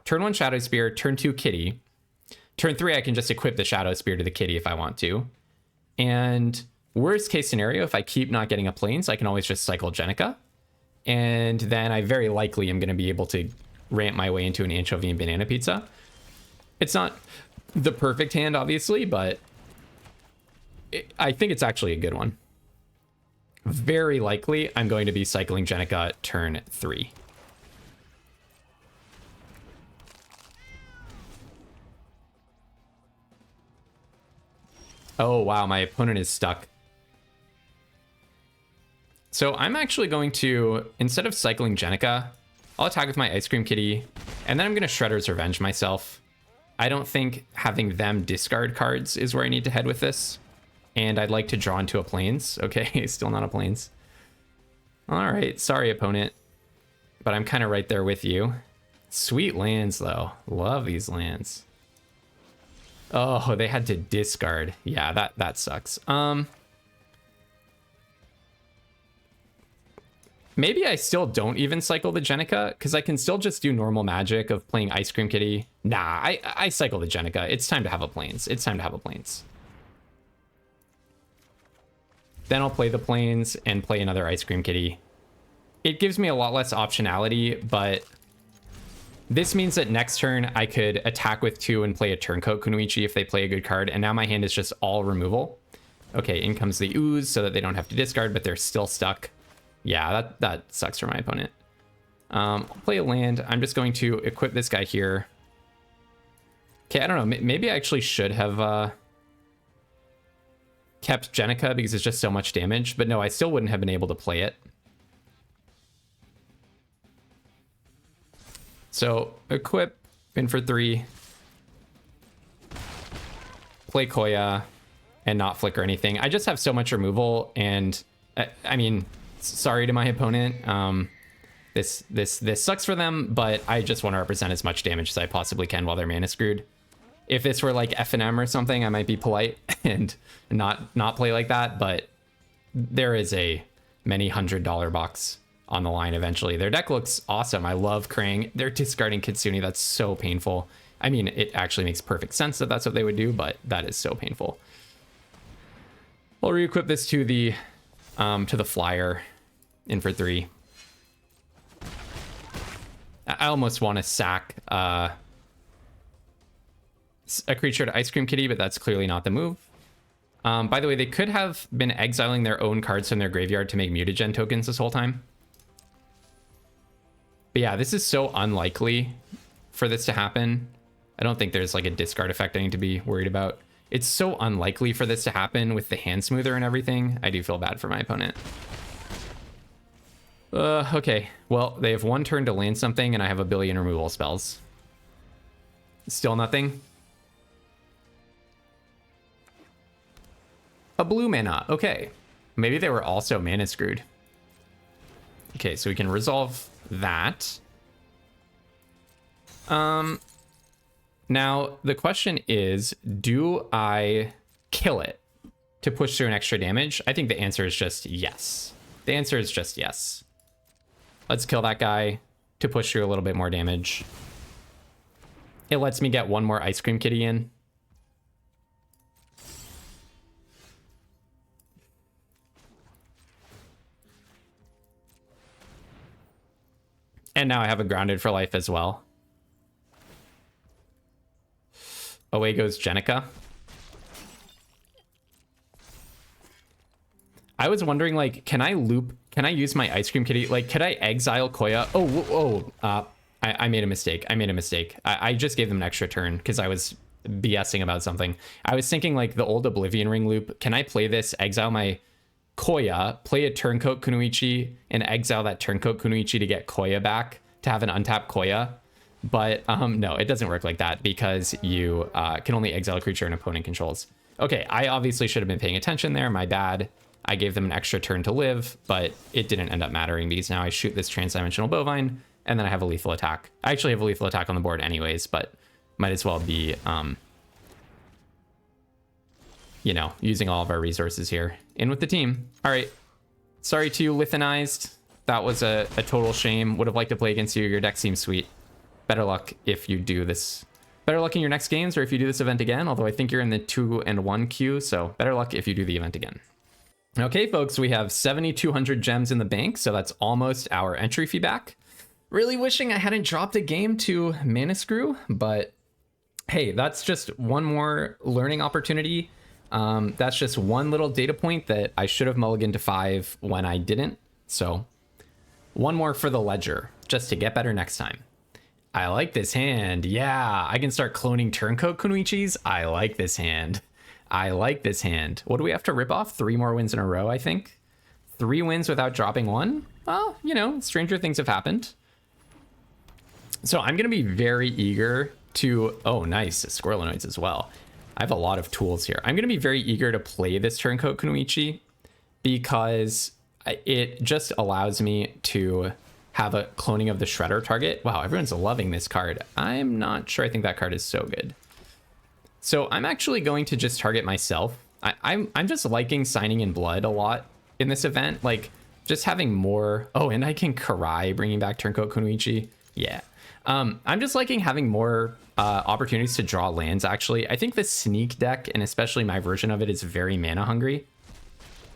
Speaker 1: Turn 1 Shadow Spear, turn 2 Kitty. Turn 3 I can just equip the Shadow Spear to the Kitty if I want to. And worst case scenario, if I keep not getting a Plains, I can always just cycle Jenica. And then I very likely am going to be able to ramp my way into an Anchovy and Banana Pizza. It's not the perfect hand, obviously, but I think it's actually a good one. Very likely, I'm going to be cycling Jenica turn 3. Oh, wow, my opponent is stuck. So I'm actually going to, instead of cycling Jenica, I'll attack with my Ice Cream Kitty, and then I'm going to Shredder's Revenge myself. I don't think having them discard cards is where I need to head with this. And I'd like to draw into a Plains. Okay, still not a Plains. All right, sorry, opponent. But I'm kind of right there with you. Sweet lands, though. Love these lands. Oh, they had to discard. Yeah, that sucks. Maybe I still don't even cycle the Jenica, because I can still just do normal magic of playing Ice Cream Kitty. Nah, I cycle the Jenica. It's time to have a Plains. It's time to have a Plains. Then I'll play the Plains and play another Ice Cream Kitty. It gives me a lot less optionality, but this means that next turn I could attack with 2 and play a Turncoat Kunoichi if they play a good card, and now my hand is just all removal. Okay, in comes the Ooze so that they don't have to discard, but they're still stuck. Yeah, that sucks for my opponent. I'll play a land. I'm just going to equip this guy here. Okay, I don't know. Maybe I actually should have kept Jenica because it's just so much damage. But no, I still wouldn't have been able to play it. So equip, in for 3. Play Koya and not flicker anything. I just have so much removal, and I mean, sorry to my opponent. This sucks for them, but I just want to represent as much damage as I possibly can while they're mana screwed. If this were like F&M or something, I might be polite and not play like that, but there is a many $100 box on the line eventually. Their deck looks awesome. I love Krang. They're discarding Kitsune. That's so painful. I mean, it actually makes perfect sense that that's what they would do, but that is so painful. I'll re-equip this to the flyer, in for 3. I almost want to sack a creature to Ice Cream Kitty, but that's clearly not the move. By the way, they could have been exiling their own cards from their graveyard to make mutagen tokens this whole time. But yeah, this is so unlikely for this to happen. I don't think there's like a discard effect I need to be worried about. It's so unlikely for this to happen with the hand smoother and everything. I do feel bad for my opponent. Okay, well, they have 1 turn to land something, and I have a billion removal spells. Still nothing. A blue mana, okay. Maybe they were also mana screwed. Okay, so we can resolve that. Now, the question is, do I kill it to push through an extra damage? I think the answer is just yes. The answer is just yes. Let's kill that guy to push through a little bit more damage. It lets me get 1 more Ice Cream Kitty in. And now I have a Grounded for Life as well. Away goes Jenica. I was wondering, like, can I use my Ice Cream Kitty? Like, could I exile Koya? I made a mistake. I just gave them an extra turn because I was BSing about something. I was thinking, like, the old Oblivion Ring loop. Can I play this, exile my Koya, play a Turncoat Kunoichi, and exile that Turncoat Kunoichi to get Koya back, to have an untapped Koya? But no, it doesn't work like that because you can only exile a creature an opponent controls. Okay, I obviously should have been paying attention there. My bad. I gave them an extra turn to live, but it didn't end up mattering because now I shoot this transdimensional bovine, and then I have a lethal attack. I actually have a lethal attack on the board anyways, but might as well be, you know, using all of our resources here. In with the team. All right. Sorry to you, Lithanized. That was a total shame. Would have liked to play against you. Your deck seems sweet. Better luck if you do this. Better luck in your next games or if you do this event again, although I think you're in the 2 and 1 queue, so better luck if you do the event again. Okay, folks, we have 7,200 gems in the bank, so that's almost our entry fee back. Really wishing I hadn't dropped a game to Mana Screw, but hey, that's just one more learning opportunity. That's just one little data point that I should have mulliganed to 5 when I didn't. So one more for the ledger, just to get better next time. I like this hand. Yeah, I can start cloning Turncoat Kunoichis. I like this hand. I like this hand. What do we have to rip off? 3 more wins in a row, I think. 3 wins without dropping 1? Well, you know, stranger things have happened. So I'm going to be very eager to... Oh, nice. Squirrelinoids as well. I have a lot of tools here. I'm going to be very eager to play this Turncoat Kunoichi because it just allows me to have a cloning of the Shredder target. Wow, everyone's loving this card. I'm not sure I think that card is so good. So I'm actually going to just target myself. I'm just liking signing in blood a lot in this event. Like, just having more... Oh, and I can Karai, bringing back Turncoat Kunoichi. Yeah. I'm just liking having more opportunities to draw lands, actually. I think the Sneak deck, and especially my version of it, is very mana hungry.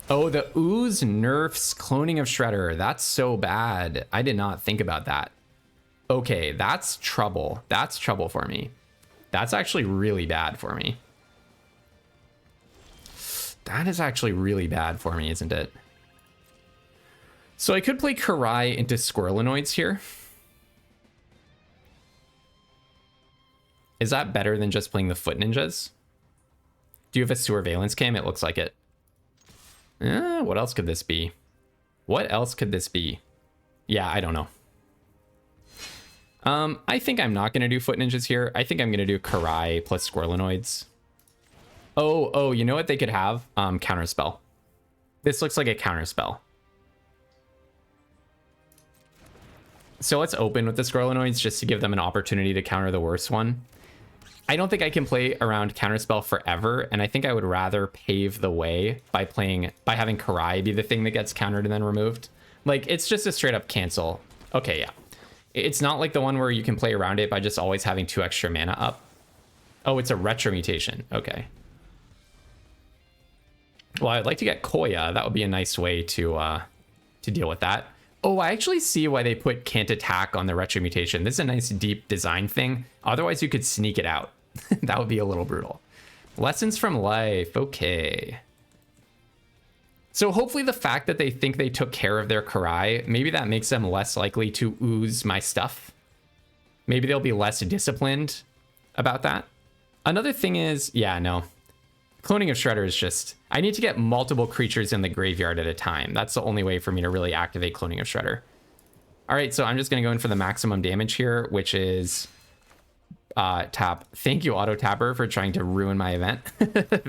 Speaker 1: Oh, the Ooze nerfs cloning of Shredder. That's so bad. I did not think about that. Okay, that's trouble. That's trouble for me. That's actually really bad for me. That is actually really bad for me, isn't it? So I could play Karai into Squirrelinoids here. Is that better than just playing the foot ninjas? Do you have a surveillance cam? It looks like it. What else could this be? What else could this be? Yeah, I don't know. I think I'm not going to do foot ninjas here. I think I'm going to do Karai plus Squirrelinoids. Oh, you know what they could have? Counterspell. This looks like a counterspell. So let's open with the Squirrelinoids just to give them an opportunity to counter the worst one. I don't think I can play around counterspell forever, and I think I would rather pave the way by having Karai be the thing that gets countered and then removed. Like, it's just a straight up cancel. Okay, yeah. It's not like the one where you can play around it by just always having 2 extra mana up. Oh, it's a retro mutation. Okay. Well, I'd like to get Koya. That would be a nice way to deal with that. Oh, I actually see why they put can't attack on the retro mutation. This is a nice deep design thing. Otherwise, you could sneak it out. That would be a little brutal. Lessons from life. Okay. So hopefully the fact that they think they took care of their Karai, maybe that makes them less likely to ooze my stuff. Maybe they'll be less disciplined about that. Another thing is, yeah, no. Cloning of Shredder is just... I need to get multiple creatures in the graveyard at a time. That's the only way for me to really activate Cloning of Shredder. All right, so I'm just going to go in for the maximum damage here, which is... tap. Thank you, Auto Tapper, for trying to ruin my event.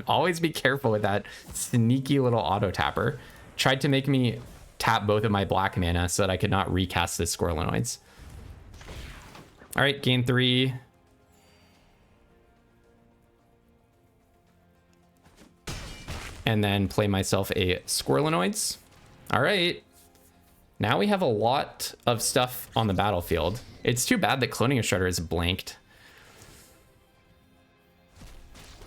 Speaker 1: Always be careful with that sneaky little Auto Tapper. Tried to make me tap both of my black mana so that I could not recast the Squirrelinoids. All right, gain 3. And then play myself a Squirrelinoids. All right. Now we have a lot of stuff on the battlefield. It's too bad that Cloning of Shredder is blanked.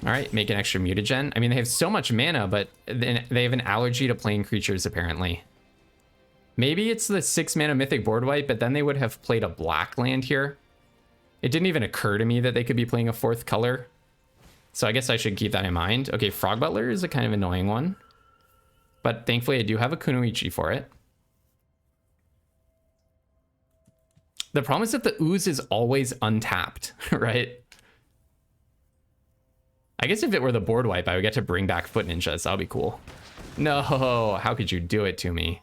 Speaker 1: All right, make an extra mutagen. I mean, they have so much mana, but then they have an allergy to playing creatures, apparently. Maybe it's the 6 mana mythic board wipe, but then they would have played a black land here. It didn't even occur to me that they could be playing a 4th color. So I guess I should keep that in mind. Okay, Frog Butler is a kind of annoying one. But thankfully I do have a Kunoichi for it. The problem is that the ooze is always untapped, right? I guess if it were the board wipe, I would get to bring back Foot Ninjas. That would be cool. No, how could you do it to me?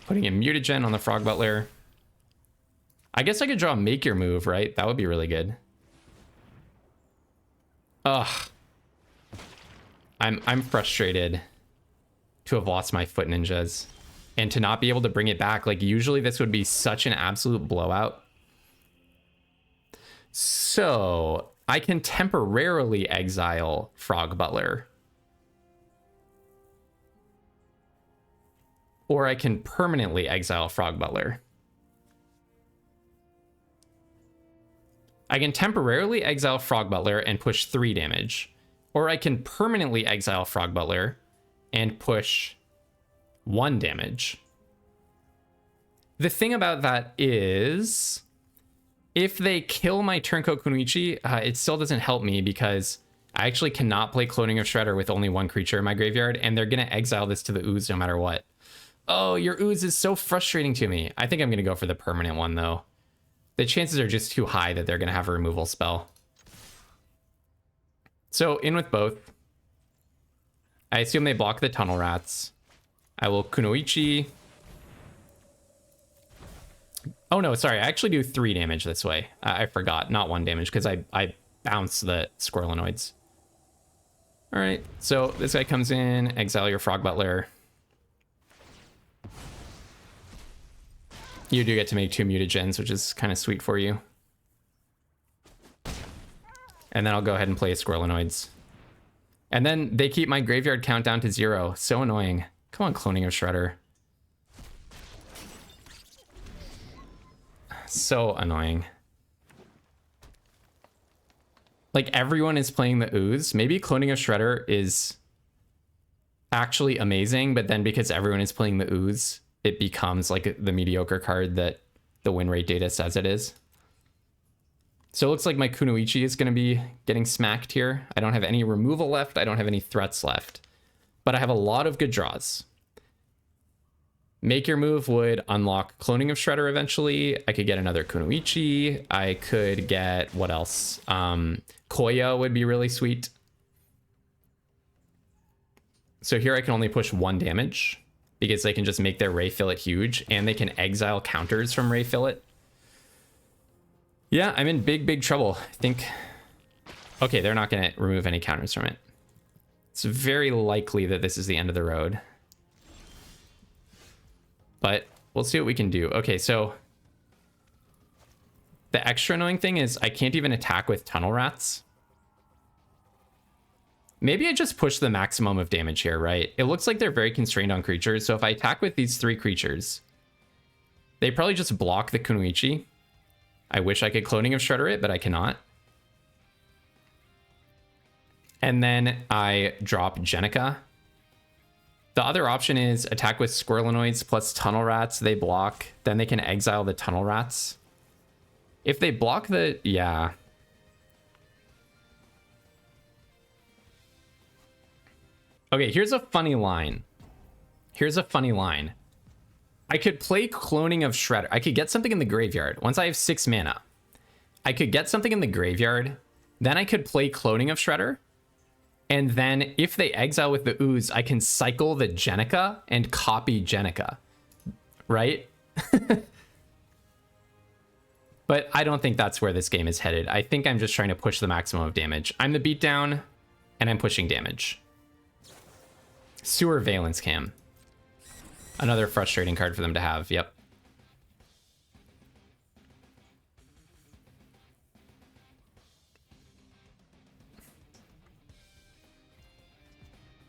Speaker 1: Putting in mutagen on the Frog Butler. I guess I could draw Make Your Move, right? That would be really good. Ugh. I'm frustrated to have lost my Foot Ninjas and to not be able to bring it back. Like, usually this would be such an absolute blowout. So I can temporarily exile Frog Butler. Or I can permanently exile Frog Butler. I can temporarily exile Frog Butler and push 3 damage. Or I can permanently exile Frog Butler and push 1 damage. The thing about that is, if they kill my Turncoat Kunoichi, it still doesn't help me because I actually cannot play Cloning of Shredder with only 1 creature in my graveyard, and they're going to exile this to the ooze no matter what. Oh, your ooze is so frustrating to me. I think I'm going to go for the permanent one, though. The chances are just too high that they're going to have a removal spell. So, in with both. I assume they block the Tunnel Rats. I will Kunoichi. Oh, no, sorry. I actually do 3 damage this way. I forgot. Not 1 damage, because I bounce the Squirrelinoids. All right, so this guy comes in. Exile your Frog Butler. You do get to make 2 mutagens, which is kind of sweet for you. And then I'll go ahead and play Squirrelinoids. And then they keep my graveyard count down to 0. So annoying. Come on, Cloning of Shredder. So annoying. Like, everyone is playing the ooze. Maybe Cloning of Shredder is actually amazing, but then because everyone is playing the ooze, it becomes like the mediocre card that the win rate data says it is. So it looks like my Kunoichi is going to be getting smacked here. I don't have any removal left. I don't have any threats left. But I have a lot of good draws. Make your move would unlock cloning of Shredder eventually. I could get another Kunoichi. I could get, what else? Koya would be really sweet. So here I can only push 1 damage because they can just make their Ray Fillet huge, and they can exile counters from Ray Fillet. Yeah, I'm in big trouble. I think... Okay, they're not going to remove any counters from it. It's very likely that this is the end of the road. But we'll see what we can do. Okay, so... The extra annoying thing is I can't even attack with Tunnel Rats. Maybe I just push the maximum of damage here, right? It looks like they're very constrained on creatures, so if I attack with these 3 creatures, they probably just block the Kunoichi. I wish I could Cloning of Shredder it, but I cannot. And then I drop Jenica. The other option is attack with Squirrelinoids plus Tunnel Rats. They block. Then they can exile the Tunnel Rats. If they block the... Yeah. Okay, here's a funny line. Here's a funny line. I could play Cloning of Shredder. I could get something in the graveyard. Once I have 6 mana, I could get something in the graveyard. Then I could play Cloning of Shredder. And then if they exile with the ooze, I can cycle the Jenica and copy Jenica. Right? But I don't think that's where this game is headed. I think I'm just trying to push the maximum of damage. I'm the beatdown, and I'm pushing damage. Sewer Valence Cam. Another frustrating card for them to have. Yep.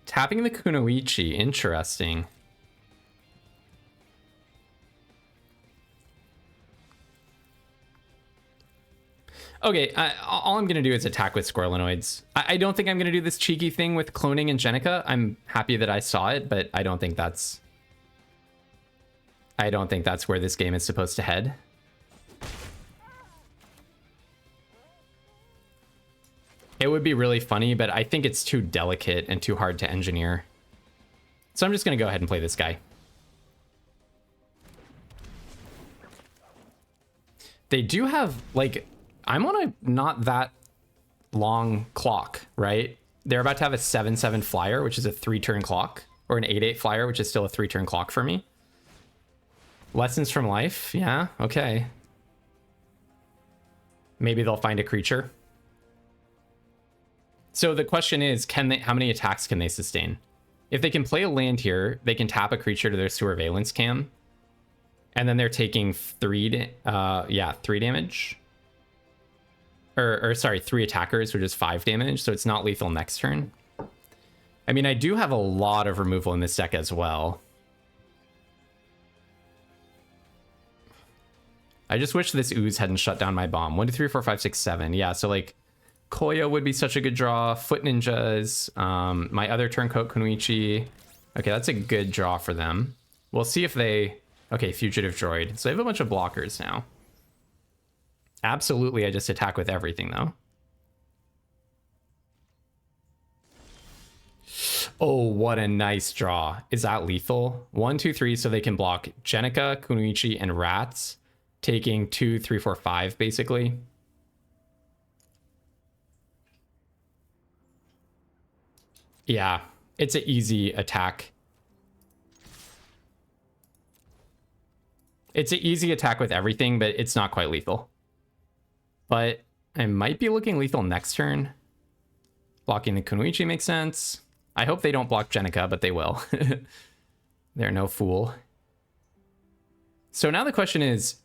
Speaker 1: Tapping the Kunoichi. Interesting. Okay, all I'm going to do is attack with Squirrelinoids. I don't think I'm going to do this cheeky thing with Cloning and Jenica. I'm happy that I saw it, but I don't think that's where this game is supposed to head. It would be really funny, but I think it's too delicate and too hard to engineer. So I'm just going to go ahead and play this guy. They do have, like... I'm on a not that long clock, right? They're about to have a 7/7 flyer, which is a 3-turn clock, or an 8/8 flyer, which is still a 3-turn clock for me. Lessons from life. Yeah, okay. Maybe they'll find a creature. So the question is, how many attacks can they sustain? If they can play a land here, they can tap a creature to their Sewer Valence Cam. And then they're taking 3 damage. Or sorry, 3 attackers, which is 5 damage, so it's not lethal next turn. I mean, I do have a lot of removal in this deck as well. I just wish this ooze hadn't shut down my bomb. 1, 2, 3, 4, 5, 6, 7. Yeah, so like Koya would be such a good draw. Foot Ninjas, my other turncoat Kunoichi. Okay, that's a good draw for them. We'll see if they... Okay, Fugitive Droid. So they have a bunch of blockers now. Absolutely, I just attack with everything, though. Oh, what a nice draw. Is that lethal? 1, 2, 3, so they can block Jenica, Kunoichi, and Rats, taking 2, 3, 4, 5, basically. Yeah, it's an easy attack. It's an easy attack with everything, but it's not quite lethal. But I might be looking lethal next turn. Blocking the Kunoichi makes sense. I hope they don't block Jenica, but they will. They're no fool. So now the question is,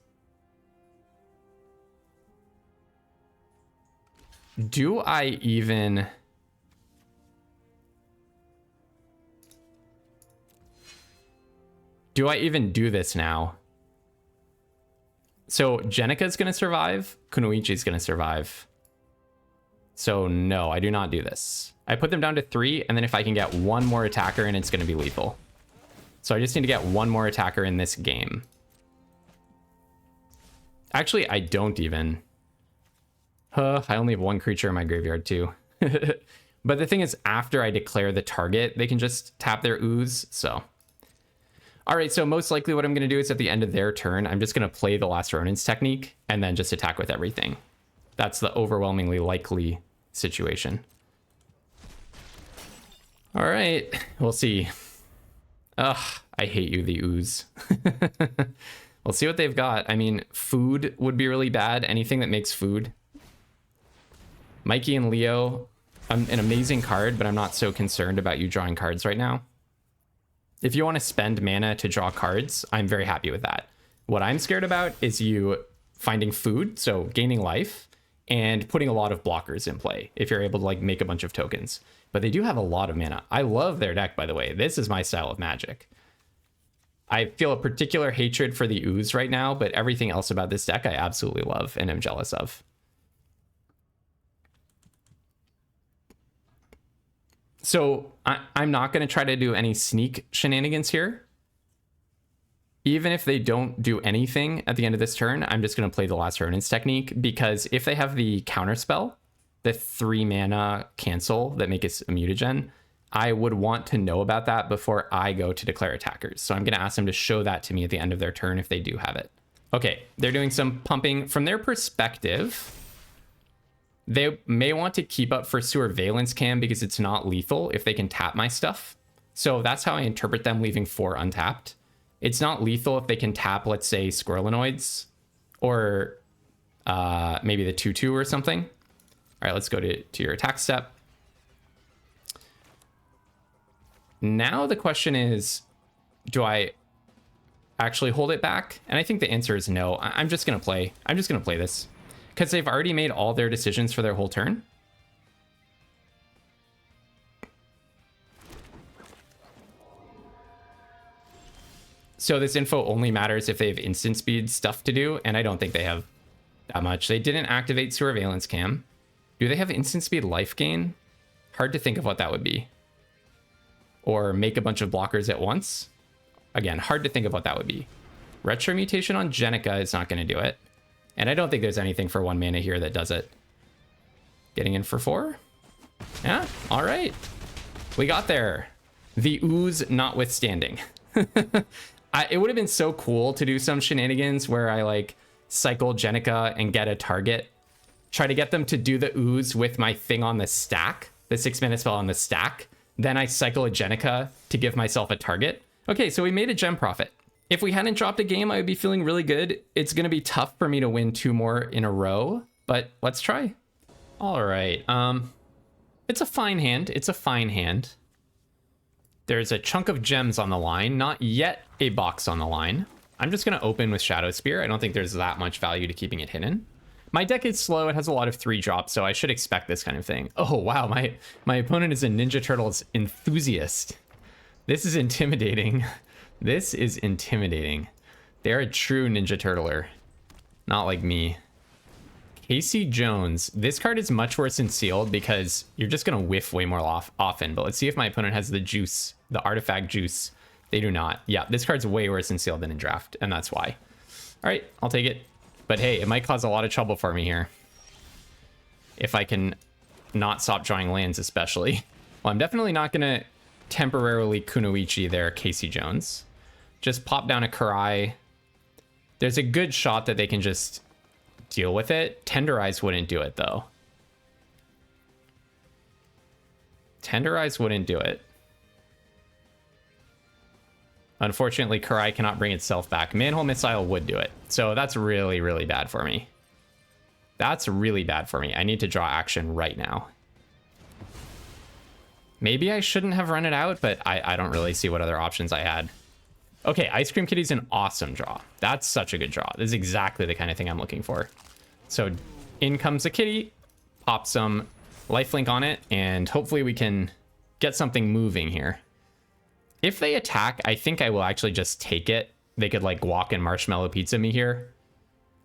Speaker 1: do I even... do this now? So Jenica's going to survive. Kunoichi's going to survive. So no, I do not do this. I put them down to 3, and then if I can get 1 more attacker in, it's going to be lethal. So I just need to get 1 more attacker in this game. Actually, I don't even. I only have 1 creature in my graveyard too. But the thing is, after I declare the target, they can just tap their ooze, so... All right, so most likely what I'm going to do is at the end of their turn, I'm just going to play the Last Ronin's technique and then just attack with everything. That's the overwhelmingly likely situation. All right, we'll see. Ugh, I hate you, the ooze. We'll see what they've got. I mean, food would be really bad. Anything that makes food. Mikey and Leo, an amazing card, but I'm not so concerned about you drawing cards right now. If you want to spend mana to draw cards, I'm very happy with that. What I'm scared about is you finding food, so gaining life, and putting a lot of blockers in play if you're able to like make a bunch of tokens. But they do have a lot of mana. I love their deck, by the way. This is my style of Magic. I feel a particular hatred for the ooze right now, but everything else about this deck I absolutely love and am jealous of. So I'm not going to try to do any sneak shenanigans here. Even if they don't do anything at the end of this turn, I'm just going to play the Last Ronin's technique, because if they have the counterspell, the 3 mana cancel that makes it a mutagen, I would want to know about that before I go to declare attackers. So I'm going to ask them to show that to me at the end of their turn if they do have it. Okay, they're doing some pumping. From their perspective, they may want to keep up for Surveillance Cam because it's not lethal if they can tap my stuff. So that's how I interpret them leaving 4 untapped. It's not lethal if they can tap, let's say, Squirrelinoids or maybe the 2/2 or something. All right, let's go to your attack step. Now the question is, do I actually hold it back? And I think the answer is no. I'm just going to play. I'm just going to play this because they've already made all their decisions for their whole turn. So this info only matters if they have instant speed stuff to do, and I don't think they have that much. They didn't activate Surveillance Cam. Do they have instant speed life gain? Hard to think of what that would be. Or make a bunch of blockers at once. Again, hard to think of what that would be. Retro Mutation on Jenica is not going to do it. And I don't think there's anything for 1 mana here that does it. Getting in for 4? Yeah, all right. We got there. The ooze notwithstanding. It would have been so cool to do some shenanigans where I like cycle Jenica and get a target. Try to get them to do the ooze with my thing on the stack, the 6-mana spell on the stack. Then I cycle a Jenica to give myself a target. Okay, so we made a gem profit. If we hadn't dropped a game, I would be feeling really good. It's going to be tough for me to win 2 more in a row, but let's try. All right. It's a fine hand. It's a fine hand. There's a chunk of gems on the line, not yet a box on the line. I'm just going to open with Shadow Spear. I don't think there's that much value to keeping it hidden. My deck is slow. It has a lot of 3 drops, so I should expect this kind of thing. Oh, wow. My opponent is a Ninja Turtles enthusiast. This is intimidating. This is intimidating. They're a true Ninja Turtler. Not like me. Casey Jones. This card is much worse than sealed because you're just going to whiff way more often. But let's see if my opponent has the juice, the artifact juice. They do not. Yeah, this card's way worse in sealed than in draft, and that's why. All right, I'll take it. But hey, it might cause a lot of trouble for me here. If I can not stop drawing lands, especially. Well, I'm definitely not going to temporarily Kunoichi there, Casey Jones. Just pop down a Karai. There's a good shot that they can just deal with it. Tenderize wouldn't do it, though. Tenderize wouldn't do it. Unfortunately, Karai cannot bring itself back. Manhole Missile would do it. So that's really, really bad for me. That's really bad for me. I need to draw action right now. Maybe I shouldn't have run it out, but I don't really see what other options I had. Okay, Ice Cream Kitty's an awesome draw. That's such a good draw. This is exactly the kind of thing I'm looking for. So in comes the kitty, pop some lifelink on it, and hopefully we can get something moving here. If they attack, I think I will actually just take it. They could like guac and marshmallow pizza me here.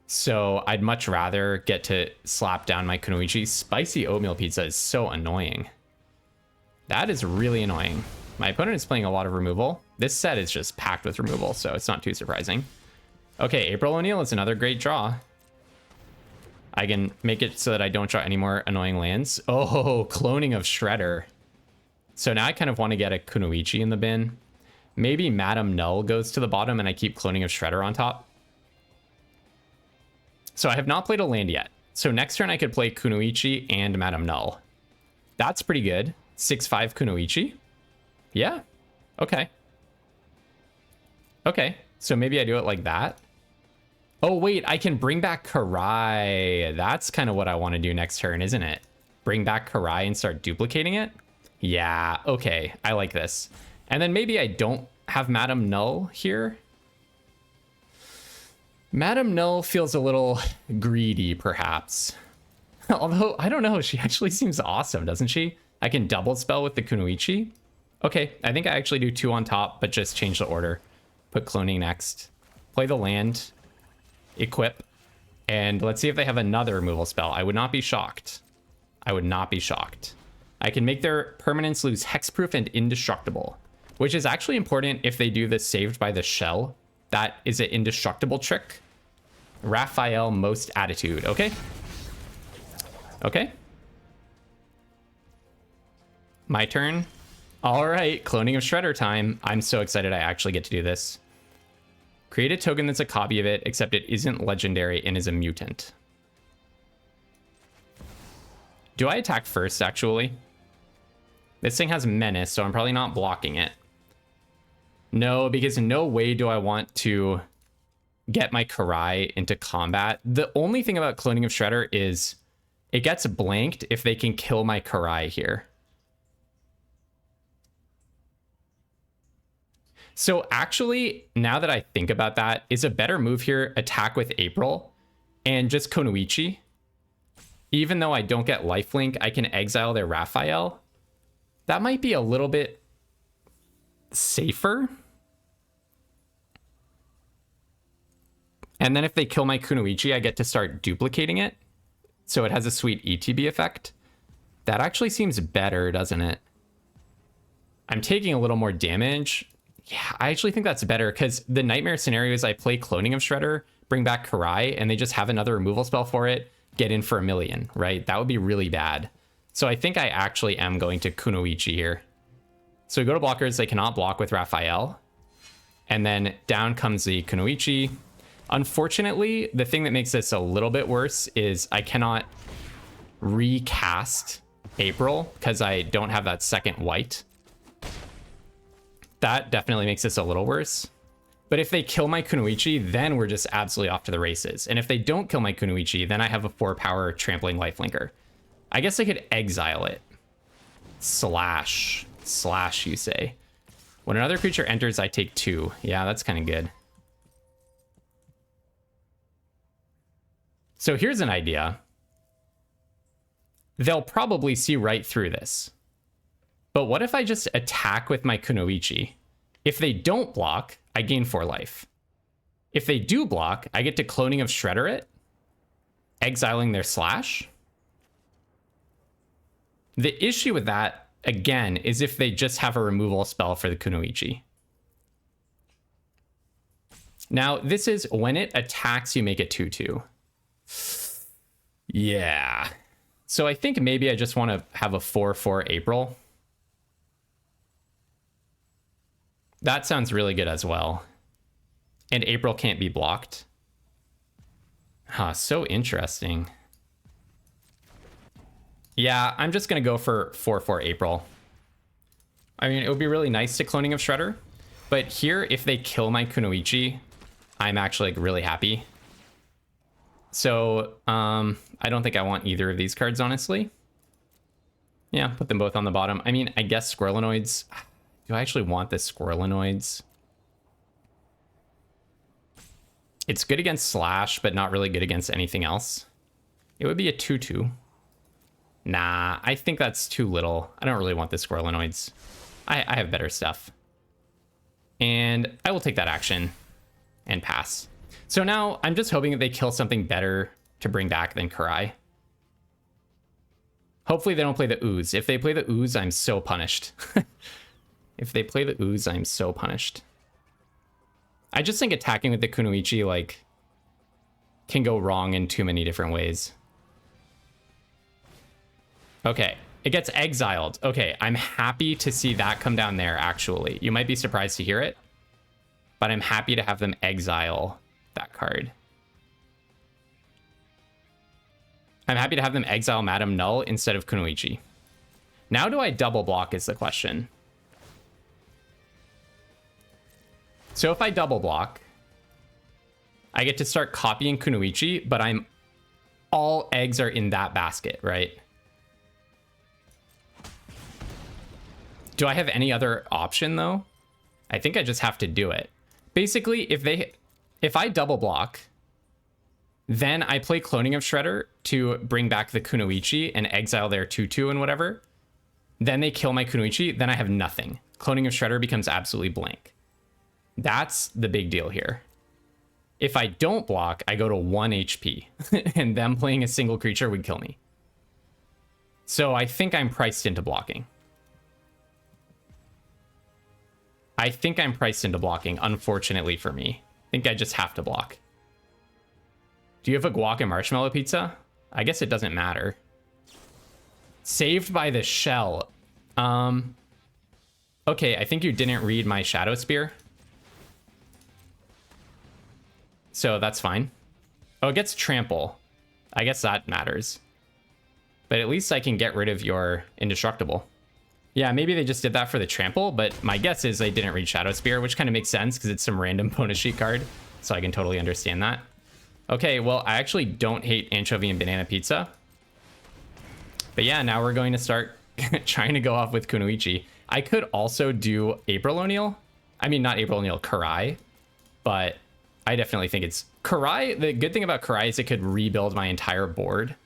Speaker 1: So I'd much rather get to slap down my Kunoichi. Spicy oatmeal pizza is so annoying. That is really annoying. My opponent is playing a lot of removal. This set is just packed with removal, so it's not too surprising. Okay, April O'Neil is another great draw. I can make it so that I don't draw any more annoying lands. Oh, cloning of Shredder. So now I kind of want to get a Kunoichi in the bin. Maybe Madam Null goes to the bottom and I keep Cloning of Shredder on top. So I have not played a land yet. So next turn I could play Kunoichi and Madam Null. That's pretty good. 6-5 Kunoichi. Yeah. Okay. Okay. So maybe I do it like that. Oh, wait. I can bring back Karai. That's kind of what I want to do next turn, isn't it? Bring back Karai and start duplicating it? Yeah. Okay. I like this. And then maybe I don't have Madam Null here. Madam Null feels a little greedy, perhaps. Although, I don't know. She actually seems awesome, doesn't she? I can double spell with the Kunoichi. Okay, I think I actually do 2 on top, but just change the order. Put Cloning next. Play the land. Equip. And let's see if they have another removal spell. I would not be shocked. I would not be shocked. I can make their permanents lose hexproof and indestructible, which is actually important if they do this saved by the shell. That is an indestructible trick. Raphael, most attitude. Okay. Okay. My turn. All right, Cloning of Shredder time. I'm so excited I actually get to do this. Create a token that's a copy of it, except it isn't legendary and is a mutant. Do I attack first, actually? This thing has Menace, so I'm probably not blocking it. No, because no way do I want to get my Karai into combat. The only thing about Cloning of Shredder is it gets blanked if they can kill my Karai here. So actually, now that I think about that, is a better move here attack with April and just Kunoichi. Even though I don't get lifelink, I can exile their Raphael. That might be a little bit safer. And then if they kill my Kunoichi, I get to start duplicating it. So it has a sweet ETB effect. That actually seems better, doesn't it? I'm taking a little more damage. Yeah, I actually think that's better because the nightmare scenario is I play Cloning of Shredder, bring back Karai, and they just have another removal spell for it, get in for 1,000,000, right? That would be really bad. So I think I actually am going to Kunoichi here. So we go to blockers, they cannot block with Raphael. And then down comes the Kunoichi. Unfortunately, the thing that makes this a little bit worse is I cannot recast April because I don't have that second white. That definitely makes this a little worse. But if they kill my Kunoichi, then we're just absolutely off to the races. And if they don't kill my Kunoichi, then I have a 4-power trampling lifelinker. I guess I could exile it. Slash, you say. When another creature enters, I take 2. Yeah, that's kind of good. So here's an idea. They'll probably see right through this. But what if I just attack with my Kunoichi? If they don't block, I gain 4 life. If they do block, I get to Cloning of Shredder it, exiling their slash. The issue with that, again, is if they just have a removal spell for the Kunoichi. Now, this is when it attacks, you make it 2/2. Yeah. So I think maybe I just want to have a 4/4 April. That sounds really good as well. And April can't be blocked. Huh, so interesting. Yeah, I'm just going to go for 4/4 April. I mean, it would be really nice to Cloning of Shredder. But here, if they kill my Kunoichi, I'm actually like really happy. So, I don't think I want either of these cards, honestly. Yeah, put them both on the bottom. I mean, I guess Squirrelinoids. Do I actually want the Squirrelinoids? It's good against Slash, but not really good against anything else. It would be a 2/2. Nah, I think that's too little. I don't really want the Squirrelinoids. I have better stuff. And I will take that action and pass. So now I'm just hoping that they kill something better to bring back than Karai. Hopefully they don't play the Ooze. If they play the Ooze, I'm so punished. If they play the Ooze, I'm so punished. I just think attacking with the Kunoichi, like, can go wrong in too many different ways. Okay, It gets exiled. Okay, I'm happy to see that come down there, actually. You might be surprised to hear it, but I'm happy to have them exile that card. I'm happy to have them exile Madame Null instead of Kunoichi. Now do I double block is the question. So if I double block, I get to start copying Kunoichi, but all eggs are in that basket, right? Do I have any other option though? I think I just have to do it. Basically, if I double block, then I play Cloning of Shredder to bring back the Kunoichi and exile their 2/2 and whatever. Then they kill my Kunoichi, then I have nothing. Cloning of Shredder becomes absolutely blank. That's the big deal here. If I don't block, I go to 1 HP, and them playing a single creature would kill me. So I think I'm priced into blocking. Unfortunately for me. I think I just have to block. Do you have a guac and marshmallow pizza? I guess it doesn't matter. Saved by the shell. Okay, I think you didn't read my Shadow Spear. So that's fine. Oh, it gets trample. I guess that matters. But at least I can get rid of your indestructible. Yeah, maybe they just did that for the trample, but my guess is they didn't read Shadow Spear, which kind of makes sense because it's some random bonus sheet card. So I can totally understand that. Okay, well, I actually don't hate anchovy and banana pizza. But yeah, now we're going to start trying to go off with Kunoichi. I could also do April O'Neil. I mean, not April O'Neil, Karai. But I definitely think it's Karai. The good thing about Karai is it could rebuild my entire board.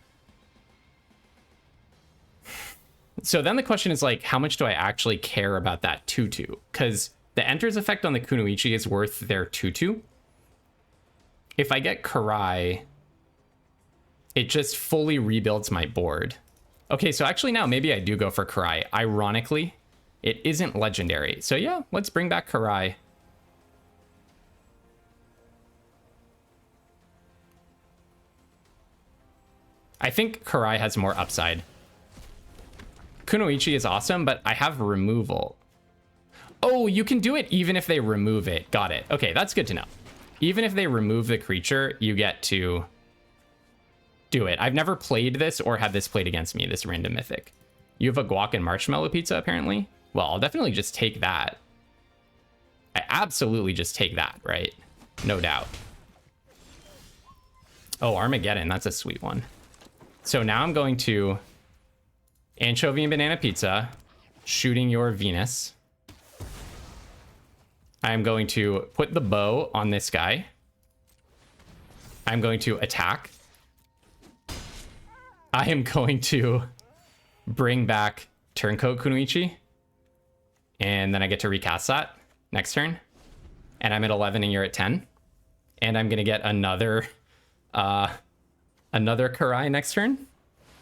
Speaker 1: So then the question is like, how much do I actually care about that 2/2? Because the enters effect on the Kunoichi is worth their 2/2. If I get Karai, it just fully rebuilds my board. Okay, so actually now maybe I do go for Karai. Ironically, it isn't legendary. So yeah, let's bring back Karai. I think Karai has more upside. Kunoichi is awesome, but I have removal. Oh, you can do it even if they remove it. Got it. Okay, that's good to know. Even if they remove the creature, you get to do it. I've never played this or had this played against me, this random mythic. You have a guac and marshmallow pizza, apparently? Well, I'll definitely just take that. I absolutely just take that, right? No doubt. Oh, Armageddon, that's a sweet one. So now I'm going to anchovy and banana pizza, shooting your Venus. I'm going to put the bow on this guy. I'm going to attack. I am going to bring back Turncoat Kunoichi. And then I get to recast that next turn. And I'm at 11 and you're at 10. And I'm going to get another Karai next turn.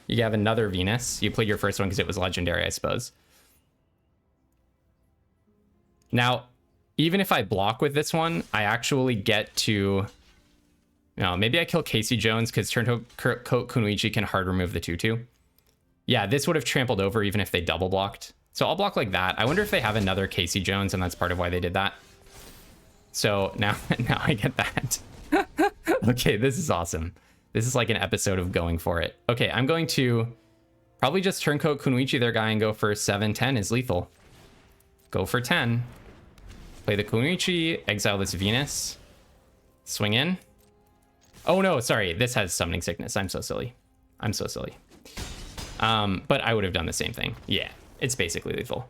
Speaker 1: You have another Venus. You played your first one because it was legendary, I suppose. Now, even if I block with this one, I actually get to... No, maybe I kill Casey Jones because Turncoat Kunoichi can hard remove the 2/2. Yeah, this would have trampled over even if they double blocked. So I'll block like that. I wonder if they have another Casey Jones and that's part of why they did that. So now I get that. Okay, this is awesome. This is like an episode of going for it. Okay, I'm going to probably just Turncoat Kunoichi their guy and go for 7/10 is lethal. Go for 10. Play the Kunoichi, exile this Venus. Swing in. Oh no, sorry, this has summoning sickness. I'm so silly. I'm so silly. But I would have done the same thing. Yeah, it's basically lethal.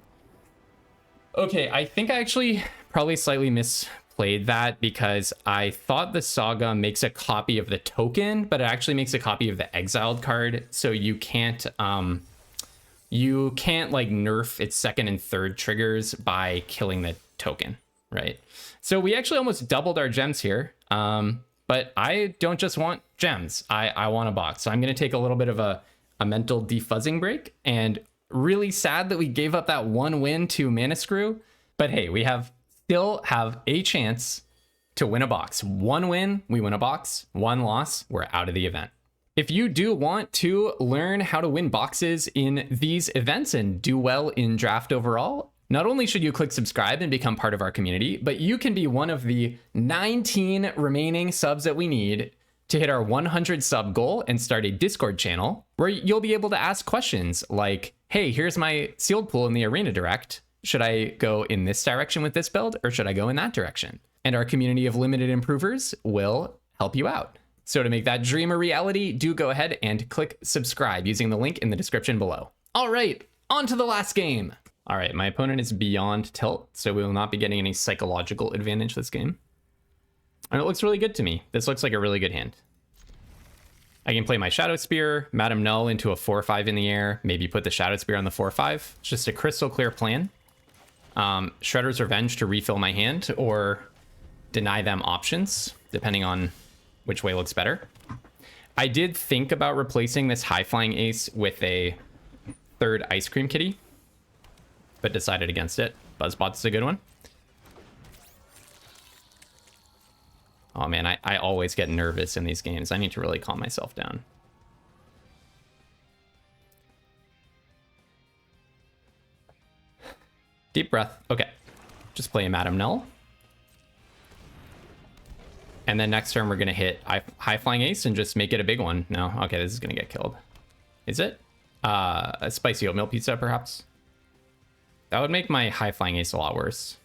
Speaker 1: Okay, I think I actually probably slightly misplayed that because I thought the Saga makes a copy of the token, but it actually makes a copy of the exiled card. So you can't like nerf its second and third triggers by killing the token, right? So we actually almost doubled our gems here. But I don't just want gems. I want a box. So I'm going to take a little bit of a mental defuzzing break. And really sad that we gave up that one win to Mana Screw. But hey, we still have a chance to win a box. One win, we win a box. One loss, we're out of the event. If you do want to learn how to win boxes in these events and do well in draft overall, not only should you click subscribe and become part of our community, but you can be one of the 19 remaining subs that we need to hit our 100 sub goal and start a Discord channel where you'll be able to ask questions like, hey, here's my sealed pool in the Arena Direct. Should I go in this direction with this build or should I go in that direction? And our community of limited improvers will help you out. So to make that dream a reality, do go ahead and click subscribe using the link in the description below. All right, on to the last game. All right, my opponent is beyond tilt, so we will not be getting any psychological advantage this game. And it looks really good to me. This looks like a really good hand. I can play my Shadow Spear, Madam Null into a 4-5 in the air, maybe put the Shadow Spear on the 4-5. It's just a crystal clear plan. Shredder's Revenge to refill my hand or deny them options, depending on which way looks better. I did think about replacing this high flying ace with a third Ice Cream Kitty, but decided against it. Buzzbot's a good one. Oh man, I always get nervous in these games. I need to really calm myself down. Deep breath. Okay. Just play a Madam Null. And then next turn we're going to hit high flying ace and just make it a big one. No. Okay, this is going to get killed. Is it? A spicy oatmeal pizza, perhaps? That would make my high flying ace a lot worse.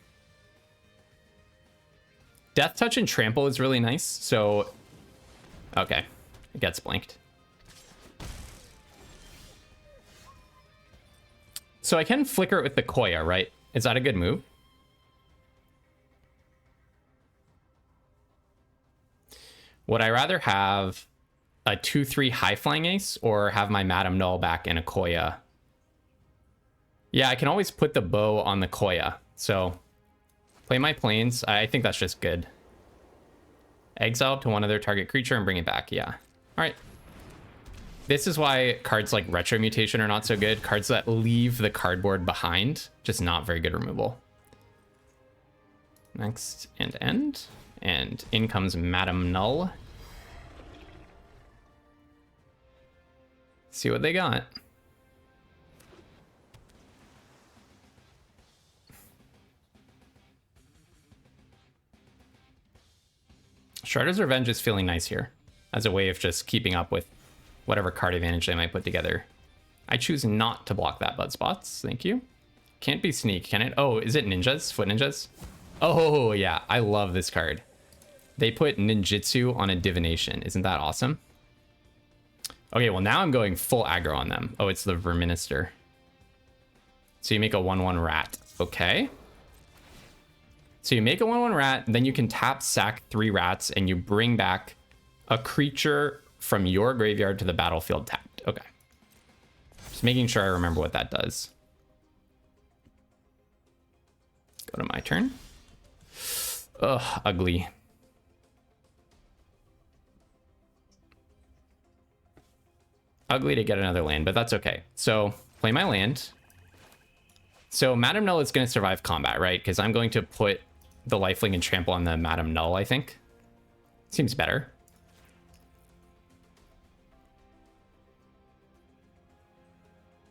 Speaker 1: Death Touch and Trample is really nice, so... Okay, it gets blanked. So I can flicker it with the Koya, right? Is that a good move? Would I rather have a 2-3 high flying ace or have my Madam Null back in a Koya? Yeah, I can always put the bow on the Koya, so... Play my planes. I think that's just good. Exile to one other target creature and bring it back. Yeah. All right. This is why cards like Retro Mutation are not so good. Cards that leave the cardboard behind, just not very good removal. Next and end. And in comes Madam Null. See what they got. Shredder's Revenge is feeling nice here as a way of just keeping up with whatever card advantage they might put together. I choose not to block that Buzzbots. Thank you. Can't be Sneak, can it? Oh, is it Ninjas? Foot Ninjas? Oh, yeah. I love this card. They put Ninjutsu on a Divination. Isn't that awesome? Okay, well, now I'm going full aggro on them. Oh, it's the Verminister. So you make a 1-1 rat. Okay. So you make a 1-1 rat, then you can tap, sack 3 rats, and you bring back a creature from your graveyard to the battlefield tapped. Okay. Just making sure I remember what that does. Go to my turn. Ugh, ugly. Ugly to get another land, but that's okay. So play my land. So Madam Null is going to survive combat, right? Because I'm going to put the lifelink and trample on the Madam Null, I think. Seems better.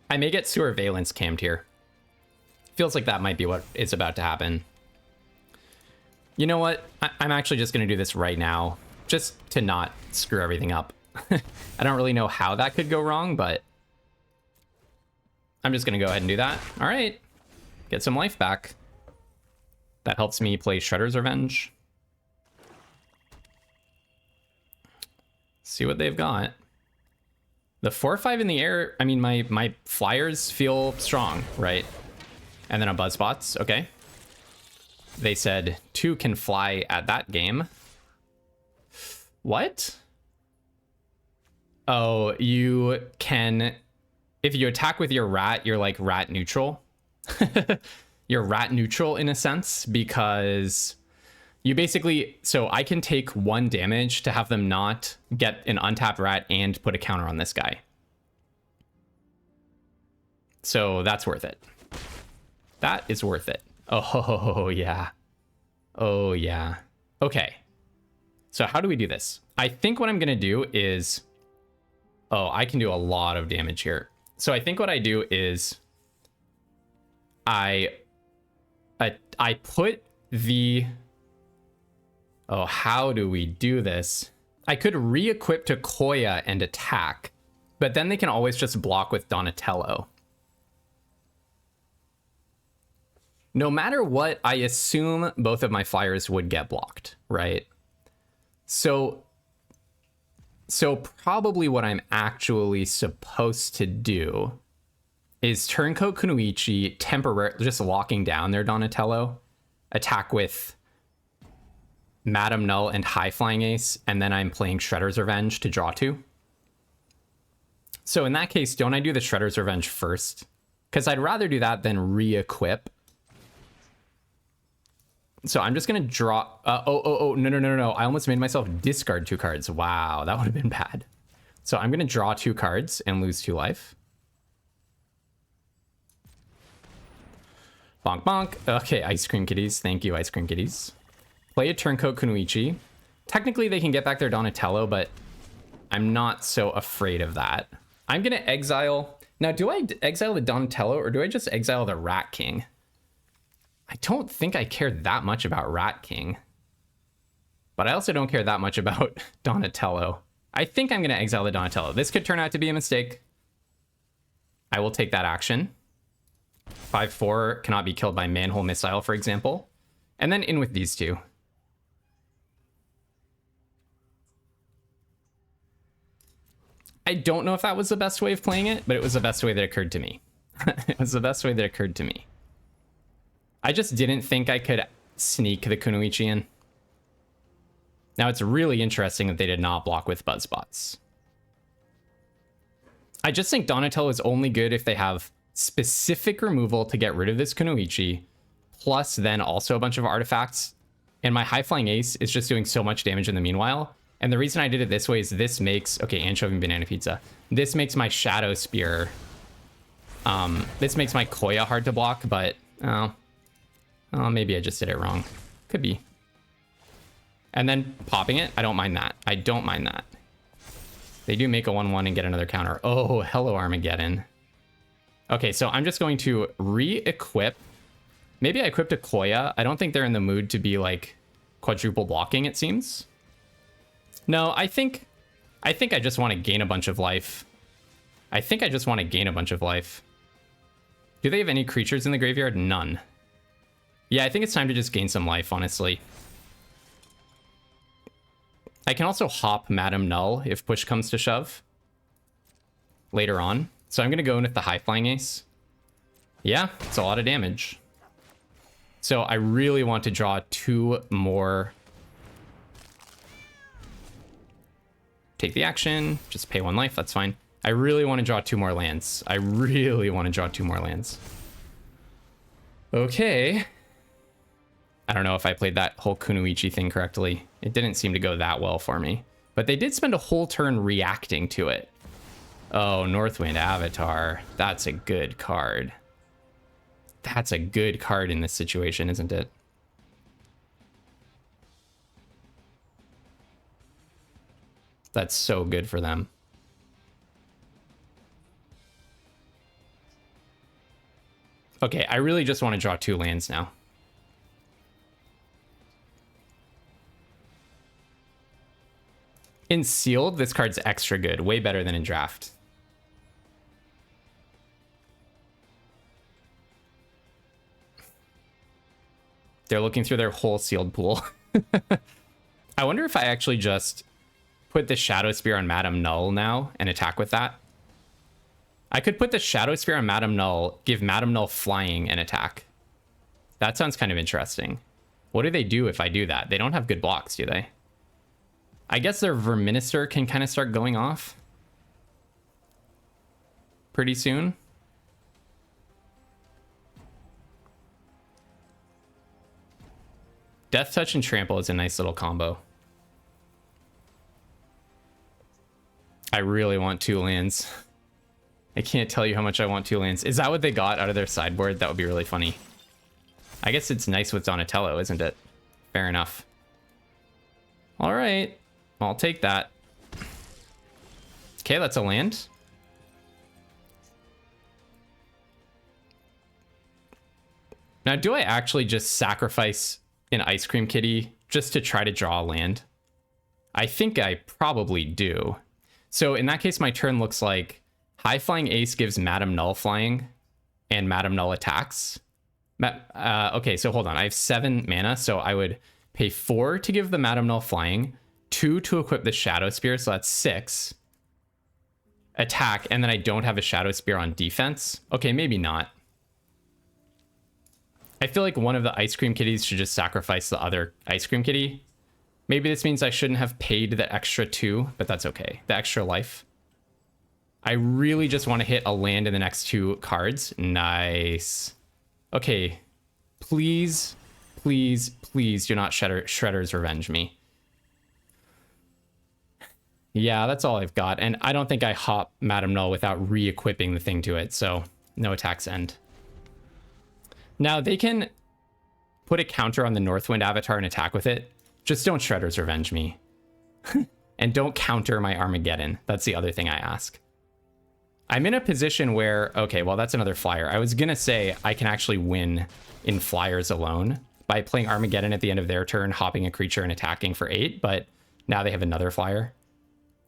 Speaker 1: I may get Sewer Valence cammed here. Feels like that might be what is about to happen. You know what? I'm actually just going to do this right now, just to not screw everything up. I don't really know how that could go wrong, but I'm just going to go ahead and do that. All right. Get some life back. That helps me play Shredder's Revenge. See what they've got. The 4-5 in the air, I mean, my flyers feel strong, right? And then a Buzzbots, okay. They said 2 can fly at that game. What? Oh, you can... If you attack with your rat, you're like rat neutral. You're rat neutral in a sense, because you basically... So I can take 1 damage to have them not get an untapped rat and put a counter on this guy. So that's worth it. That is worth it. Oh, yeah. Oh, yeah. Okay. So how do we do this? I think what I'm going to do is Oh, I can do a lot of damage here. So I think what I do is I put the... Oh, how do we do this? I could re-equip to Koya and attack, but then they can always just block with Donatello. No matter what, I assume both of my flyers would get blocked, right? So probably what I'm actually supposed to do is Turncoat Kunoichi, temporarily just locking down their Donatello, attack with Madame Null and High Flying Ace, and then I'm playing Shredder's Revenge to draw 2. So in that case, don't I do the Shredder's Revenge first? Because I'd rather do that than re-equip. So I'm just going to draw... no. I almost made myself discard 2 cards. Wow, that would have been bad. So I'm going to draw 2 cards and lose 2 life. Bonk, bonk. Okay, Ice Cream Kitties. Thank you, Ice Cream Kitties. Play a Turncoat Kunoichi. Technically, they can get back their Donatello, but I'm not so afraid of that. I'm going to exile... Now, do I exile the Donatello, or do I just exile the Rat King? I don't think I care that much about Rat King. But I also don't care that much about Donatello. I think I'm going to exile the Donatello. This could turn out to be a mistake. I will take that action. 5/4 cannot be killed by Manhole Missile, for example. And then in with these 2. I don't know if that was the best way of playing it, but it was the best way that occurred to me. It was the best way that occurred to me. I just didn't think I could sneak the Kunoichi in. Now, it's really interesting that they did not block with Buzzbots. I just think Donatello is only good if they have specific removal to get rid of this Kunoichi, plus then also a bunch of artifacts. And my High Flying Ace is just doing so much damage in the meanwhile. And the reason I did it this way is this makes... Okay, Anchovy and Banana Pizza. This makes my Shadow Spear... this makes my Koya hard to block, but... Oh, maybe I just did it wrong. Could be. And then popping it, I don't mind that. I don't mind that. They do make a 1/1 and get another counter. Oh, hello, Armageddon. Okay, so I'm just going to re-equip. Maybe I equipped a Koya. I don't think they're in the mood to be, like, quadruple blocking, it seems. No, I think I just want to gain a bunch of life. I think I just want to gain a bunch of life. Do they have any creatures in the graveyard? None. Yeah, I think it's time to just gain some life, honestly. I can also hop Madame Null if push comes to shove later on. So I'm going to go in with the High Flying Ace. Yeah, it's a lot of damage. So I really want to draw 2 more. Take the action, just pay 1 life, that's fine. I really want to draw 2 more lands. I really want to draw 2 more lands. Okay. I don't know if I played that whole Kunoichi thing correctly. It didn't seem to go that well for me. But they did spend a whole turn reacting to it. Oh, Northwind Avatar. That's a good card. That's a good card in this situation, isn't it? That's so good for them. Okay, I really just want to draw 2 lands now. In Sealed, this card's extra good. Way better than in Draft. They're looking through their whole Sealed pool. I wonder if I actually just put the Shadow Spear on Madame Null now and attack with that. I could put the Shadow Spear on Madame Null, give Madame Null flying and attack. That sounds kind of interesting. What do they do if I do that? They don't have good blocks, do they? I guess their Verminister can kind of start going off pretty soon. Death Touch and Trample is a nice little combo. I really want 2 lands. I can't tell you how much I want 2 lands. Is that what they got out of their sideboard? That would be really funny. I guess it's nice with Donatello, isn't it? Fair enough. All right. I'll take that. Okay, that's a land. Now, do I actually just sacrifice an Ice Cream Kitty just to try to draw a land? I think I probably do. So in that case, my turn looks like High Flying Ace gives Madam Null flying and Madam Null attacks. Okay, so hold on. I have 7 mana, so I would pay 4 to give the Madam Null flying, 2 to equip the Shadow Spear, so that's 6. Attack, and then I don't have a Shadow Spear on defense. Okay, maybe not. I feel like one of the Ice Cream Kitties should just sacrifice the other Ice Cream Kitty. Maybe this means I shouldn't have paid the extra 2, but that's okay. The extra life. I really just want to hit a land in the next 2 cards. Nice. Okay. Please, please, please do not Shredder's Revenge me. Yeah, that's all I've got. And I don't think I hop Madam Null without re-equipping the thing to it. So no attacks end. Now they can put a counter on the Northwind avatar and attack with it. Just don't Shredder's Revenge me. And don't counter my Armageddon. That's the other thing I ask. I'm in a position where, okay, well, that's another flyer. I was going to say I can actually win in flyers alone by playing Armageddon at the end of their turn, hopping a creature and attacking for 8, but now they have another flyer.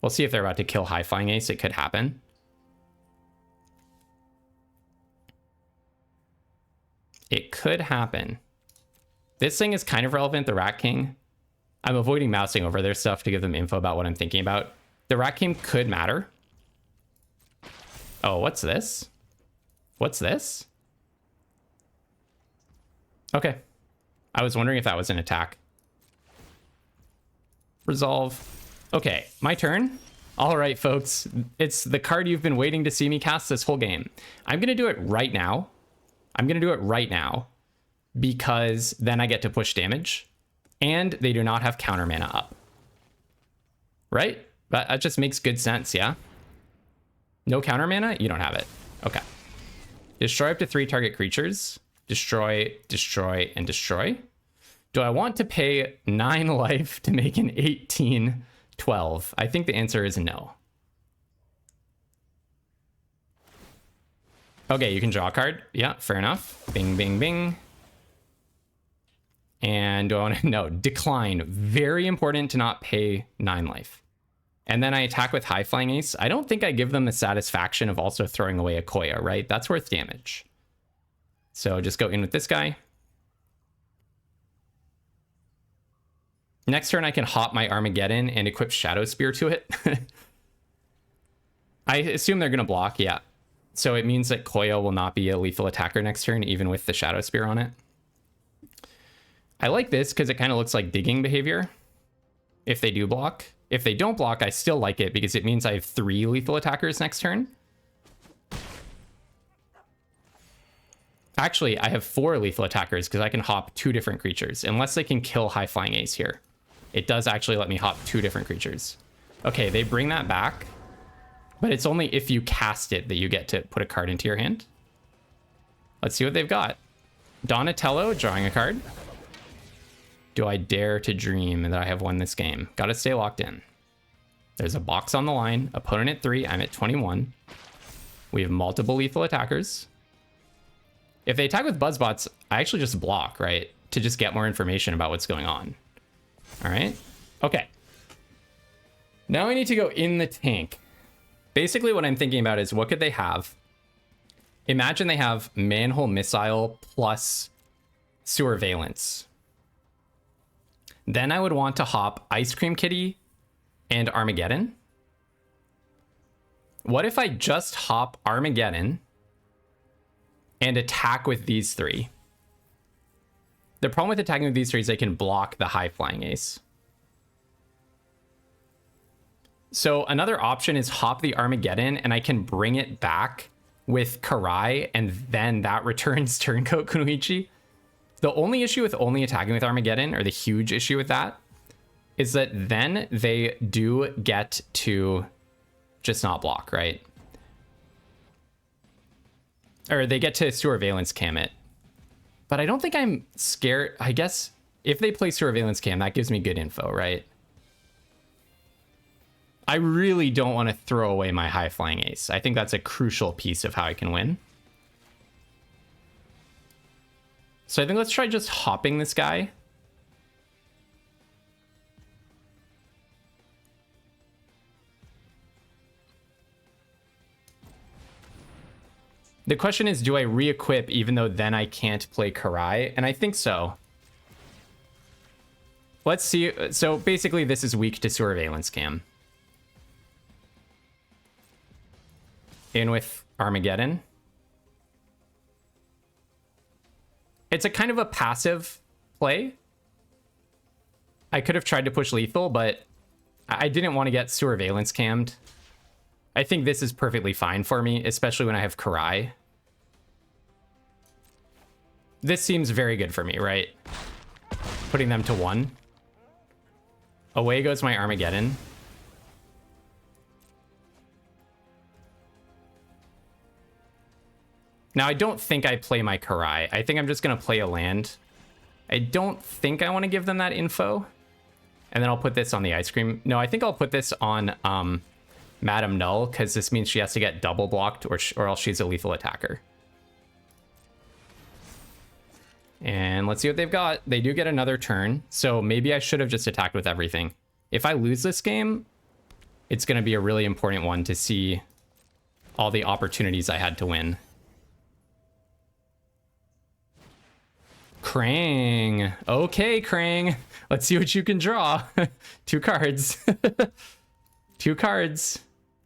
Speaker 1: We'll see if they're about to kill High Flying Ace. It could happen. It could happen. This thing is kind of relevant, the Rat King. I'm avoiding mousing over their stuff to give them info about what I'm thinking about. The Rat King could matter. Oh, what's this? What's this? Okay. I was wondering if that was an attack. Resolve. Okay, my turn. All right, folks. It's the card you've been waiting to see me cast this whole game. I'm going to do it right now. I'm going to do it right now because then I get to push damage and they do not have counter mana up. Right? That just makes good sense, yeah? No counter mana? You don't have it. Okay. Destroy up to 3 target creatures. Destroy, destroy, and destroy. Do I want to pay 9 life to make an 18/12? I think the answer is no. Okay, you can draw a card. Yeah, fair enough. Bing, bing, bing. And do I want to... No, decline. Very important to not pay 9 life. And then I attack with High Flying Ace. I don't think I give them the satisfaction of also throwing away a Koya, right? That's worth damage. So just go in with this guy. Next turn, I can hop my Armageddon and equip Shadow Spear to it. I assume they're going to block, yeah. So it means that Koya will not be a lethal attacker next turn, even with the Shadow Spear on it. I like this because it kind of looks like digging behavior if they do block. If they don't block, I still like it because it means I have 3 lethal attackers next turn. Actually, I have 4 lethal attackers because I can hop 2 different creatures, unless they can kill High Flying Ace here. It does actually let me hop 2 different creatures. Okay, they bring that back, but it's only if you cast it that you get to put a card into your hand. Let's see what they've got. Donatello, drawing a card. Do I dare to dream that I have won this game? Gotta stay locked in. There's a box on the line. Opponent at 3, I'm at 21. We have multiple lethal attackers. If they attack with Buzzbots, I actually just block, right? To just get more information about what's going on. All right. Okay. Now I need to go in the tank. Basically what I'm thinking about is what could they have? Imagine they have Manhole Missile plus Surveillance. Then I would want to hop Ice Cream Kitty and Armageddon. What if I just hop Armageddon and attack with these 3? The problem with attacking with these 3 is they can block the High Flying Ace. So another option is hop the Armageddon and I can bring it back with Karai and then that returns Turncoat Kunoichi. The only issue with only attacking with Armageddon, or the huge issue with that, is that then they do get to just not block, right? Or they get to Surveillance Cam it. But I don't think I'm scared. I guess if they play Surveillance Cam, that gives me good info, right? I really don't want to throw away my high flying ace. I think that's a crucial piece of how I can win. So I think let's try just hopping this guy. The question is, do I re-equip even though then I can't play Karai? And I think so. Let's see. So basically this is weak to Surveillance Cam. In with Armageddon. It's a kind of a passive play. I could have tried to push lethal, but I didn't want to get Surveillance Cammed. I think this is perfectly fine for me, especially when I have Karai. This seems very good for me, right? Putting them to 1. Away goes my Armageddon. Now, I don't think I play my Karai. I think I'm just going to play a land. I don't think I want to give them that info. And then I'll put this on the ice cream. No, I think I'll put this on Madame Null, because this means she has to get double blocked or else she's a lethal attacker. And let's see what they've got. They do get another turn, so maybe I should have just attacked with everything. If I lose this game, it's going to be a really important one to see all the opportunities I had to win. Krang. Okay, Krang. Let's see what you can draw. 2 cards. 2 cards.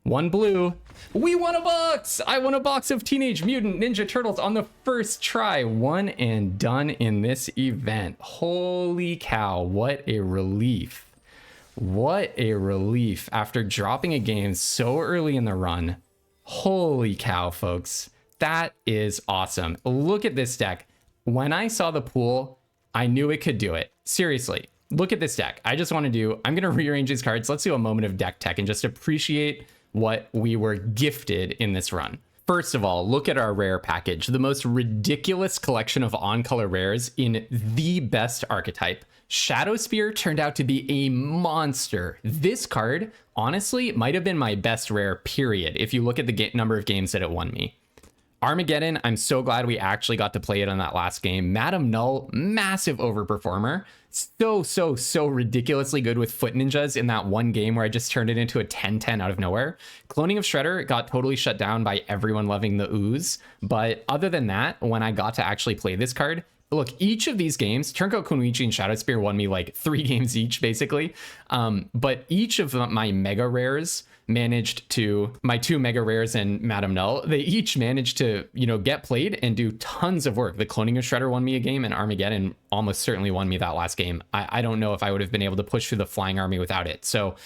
Speaker 1: 1 blue. We won a box! I won a box of Teenage Mutant Ninja Turtles on the first try. One and done in this event. Holy cow, what a relief. What a relief after dropping a game so early in the run. Holy cow, folks. That is awesome. Look at this deck. When I saw the pool, I knew it could do it. Seriously, look at this deck. I just want to do, I'm going to rearrange these cards. Let's do a moment of deck tech and just appreciate what we were gifted in this run. First of all, look at our rare package, the most ridiculous collection of on-color rares in the best archetype. Shadow Spear turned out to be a monster. This card, honestly, might have been my best rare, period, if you look at the number of games that it won me. Armageddon, I'm so glad we actually got to play it on that last game. Madame Null, massive overperformer. So ridiculously good with Foot Ninjas in that one game where I just turned it into a 10-10 out of nowhere. Cloning of Shredder got totally shut down by everyone loving the ooze. But other than that, when I got to actually play this card, look, each of these games, Turncoat Kunoichi and Shadow Spear won me like 3 games each, basically. But each of my mega rares managed to, my 2 mega rares and Madame Null, they each managed to, you know, get played and do tons of work. The Cloning of Shredder won me a game, and Armageddon almost certainly won me that last game. I don't know if I would have been able to push through the Flying Army without it. So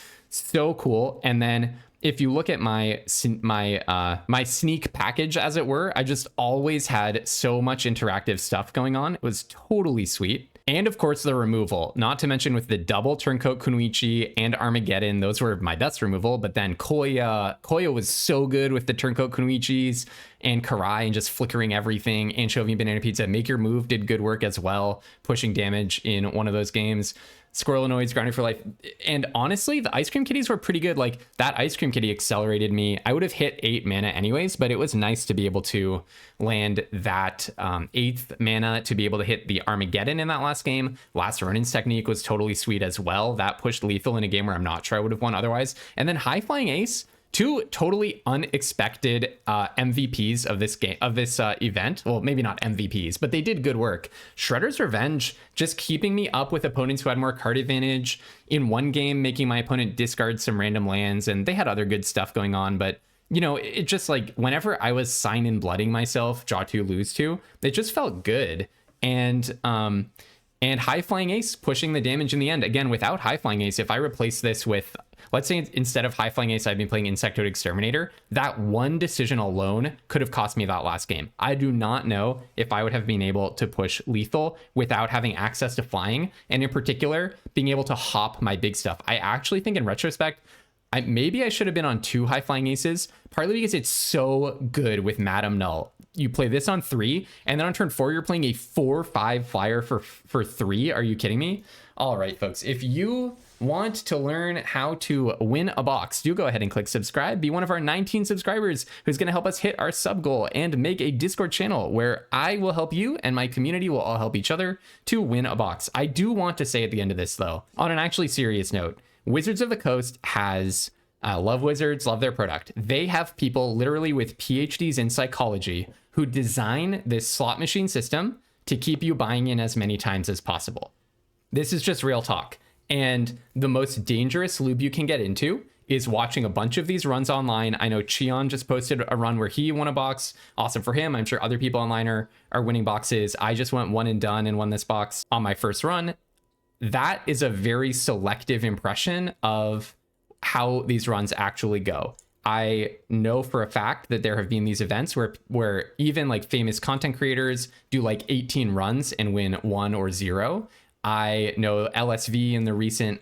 Speaker 1: cool. And then if you look at my sneak package, as it were, I just always had so much interactive stuff going on. It was totally sweet. And of course, the removal, not to mention with the double Turncoat Kunoichi and Armageddon, those were my best removal. But then Koya was so good with the Turncoat Kunoichis and Karai and just flickering everything. Anchovy and Banana Pizza, Make Your Move did good work as well, pushing damage in one of those games. Squirrelanoids, Grounding for Life. And honestly, the Ice Cream Kitties were pretty good. Like, that Ice Cream Kitty accelerated me. I would have hit 8 mana anyways, but it was nice to be able to land that 8th mana to be able to hit the Armageddon in that last game. Last Ronin's Technique was totally sweet as well. That pushed lethal in a game where I'm not sure I would have won otherwise. And then High Flying Ace, 2 totally unexpected MVPs of this game, of this event. Well, maybe not MVPs, but they did good work. Shredder's Revenge, just keeping me up with opponents who had more card advantage in one game, making my opponent discard some random lands, and they had other good stuff going on. But you know, it just like whenever I was sign in blooding myself, draw 2, lose 2, it just felt good. And High Flying Ace pushing the damage in the end. Again, without High Flying Ace, if I replace this with, let's say instead of High Flying Ace, I've been playing Insectoid Exterminator, that one decision alone could have cost me that last game. I do not know if I would have been able to push lethal without having access to flying, and in particular, being able to hop my big stuff. I actually think in retrospect, maybe I should have been on 2 High Flying Aces, partly because it's so good with Madame Null. You play this on 3, and then on turn 4, you're playing a 4/5 flyer for 3. Are you kidding me? All right, folks, if you want to learn how to win a box, do go ahead and click subscribe. Be one of our 19 subscribers who's going to help us hit our sub goal and make a Discord channel where I will help you and my community will all help each other to win a box. I do want to say at the end of this, though, on an actually serious note, Wizards of the Coast has love Wizards, love their product. They have people literally with PhDs in psychology who design this slot machine system to keep you buying in as many times as possible. This is just real talk. And the most dangerous loop you can get into is watching a bunch of these runs online. I know Cheon just posted a run where he won a box. Awesome for him. I'm sure other people online are winning boxes. I just went one and done and won this box on my first run. That is a very selective impression of how these runs actually go. I know for a fact that there have been these events where even like famous content creators do like 18 runs and win 1 or 0. I know LSV in the recent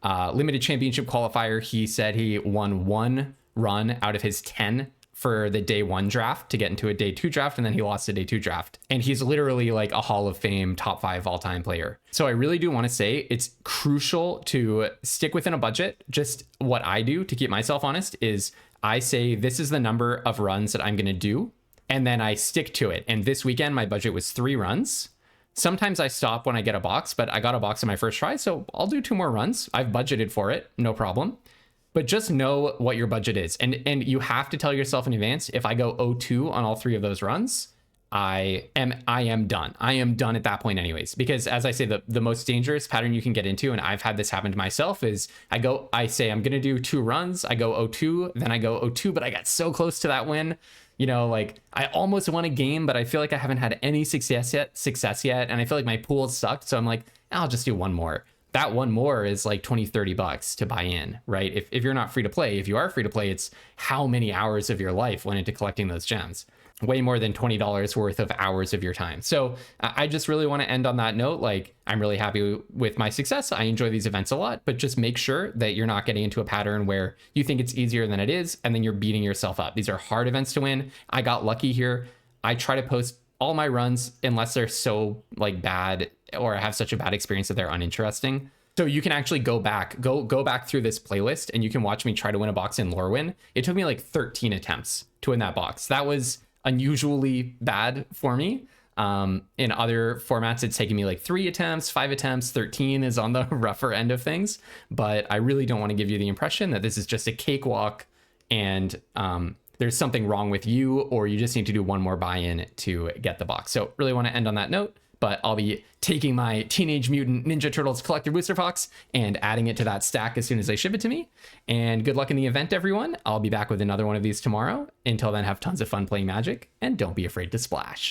Speaker 1: limited championship qualifier, he said he won 1 run out of his 10 for the day 1 draft to get into a day 2 draft, and then he lost a day 2 draft. And he's literally like a Hall of Fame top 5 all-time player. So I really do want to say it's crucial to stick within a budget. Just what I do to keep myself honest is I say this is the number of runs that I'm going to do, and then I stick to it. And this weekend my budget was 3 runs. Sometimes I stop when I get a box, but I got a box in my first try, so I'll do 2 more runs. I've budgeted for it, no problem. But just know what your budget is. And you have to tell yourself in advance, if I go 0-2 on all 3 of those runs, I am done. I am done at that point anyways. Because as I say, the most dangerous pattern you can get into, and I've had this happen to myself, is I say I'm gonna do 2 runs, I go 0-2, then I go 0-2, but I got so close to that win. You know, like I almost won a game, but I feel like I haven't had any success yet. And I feel like my pool sucked. So I'm like, I'll just do 1 more. That 1 more is like $20-$30 to buy in, right? If you're not free to play, if you are free to play, it's how many hours of your life went into collecting those gems. Way more than $20 worth of hours of your time. So I just really want to end on that note. Like, I'm really happy with my success. I enjoy these events a lot, but just make sure that you're not getting into a pattern where you think it's easier than it is, and then you're beating yourself up. These are hard events to win. I got lucky here. I try to post all my runs unless they're so like bad or I have such a bad experience that they're uninteresting. So you can actually go back through this playlist and you can watch me try to win a box in Lorwyn. It took me like 13 attempts to win that box. That was unusually bad for me. In other formats, it's taken me like 3 attempts, 5 attempts. 13 is on the rougher end of things, but I really don't want to give you the impression that this is just a cakewalk and there's something wrong with you, or you just need to do 1 more buy-in to get the box. So really want to end on that note, but I'll be taking my Teenage Mutant Ninja Turtles collector booster box and adding it to that stack as soon as they ship it to me. And good luck in the event, everyone. I'll be back with another one of these tomorrow. Until then, have tons of fun playing Magic, and don't be afraid to splash.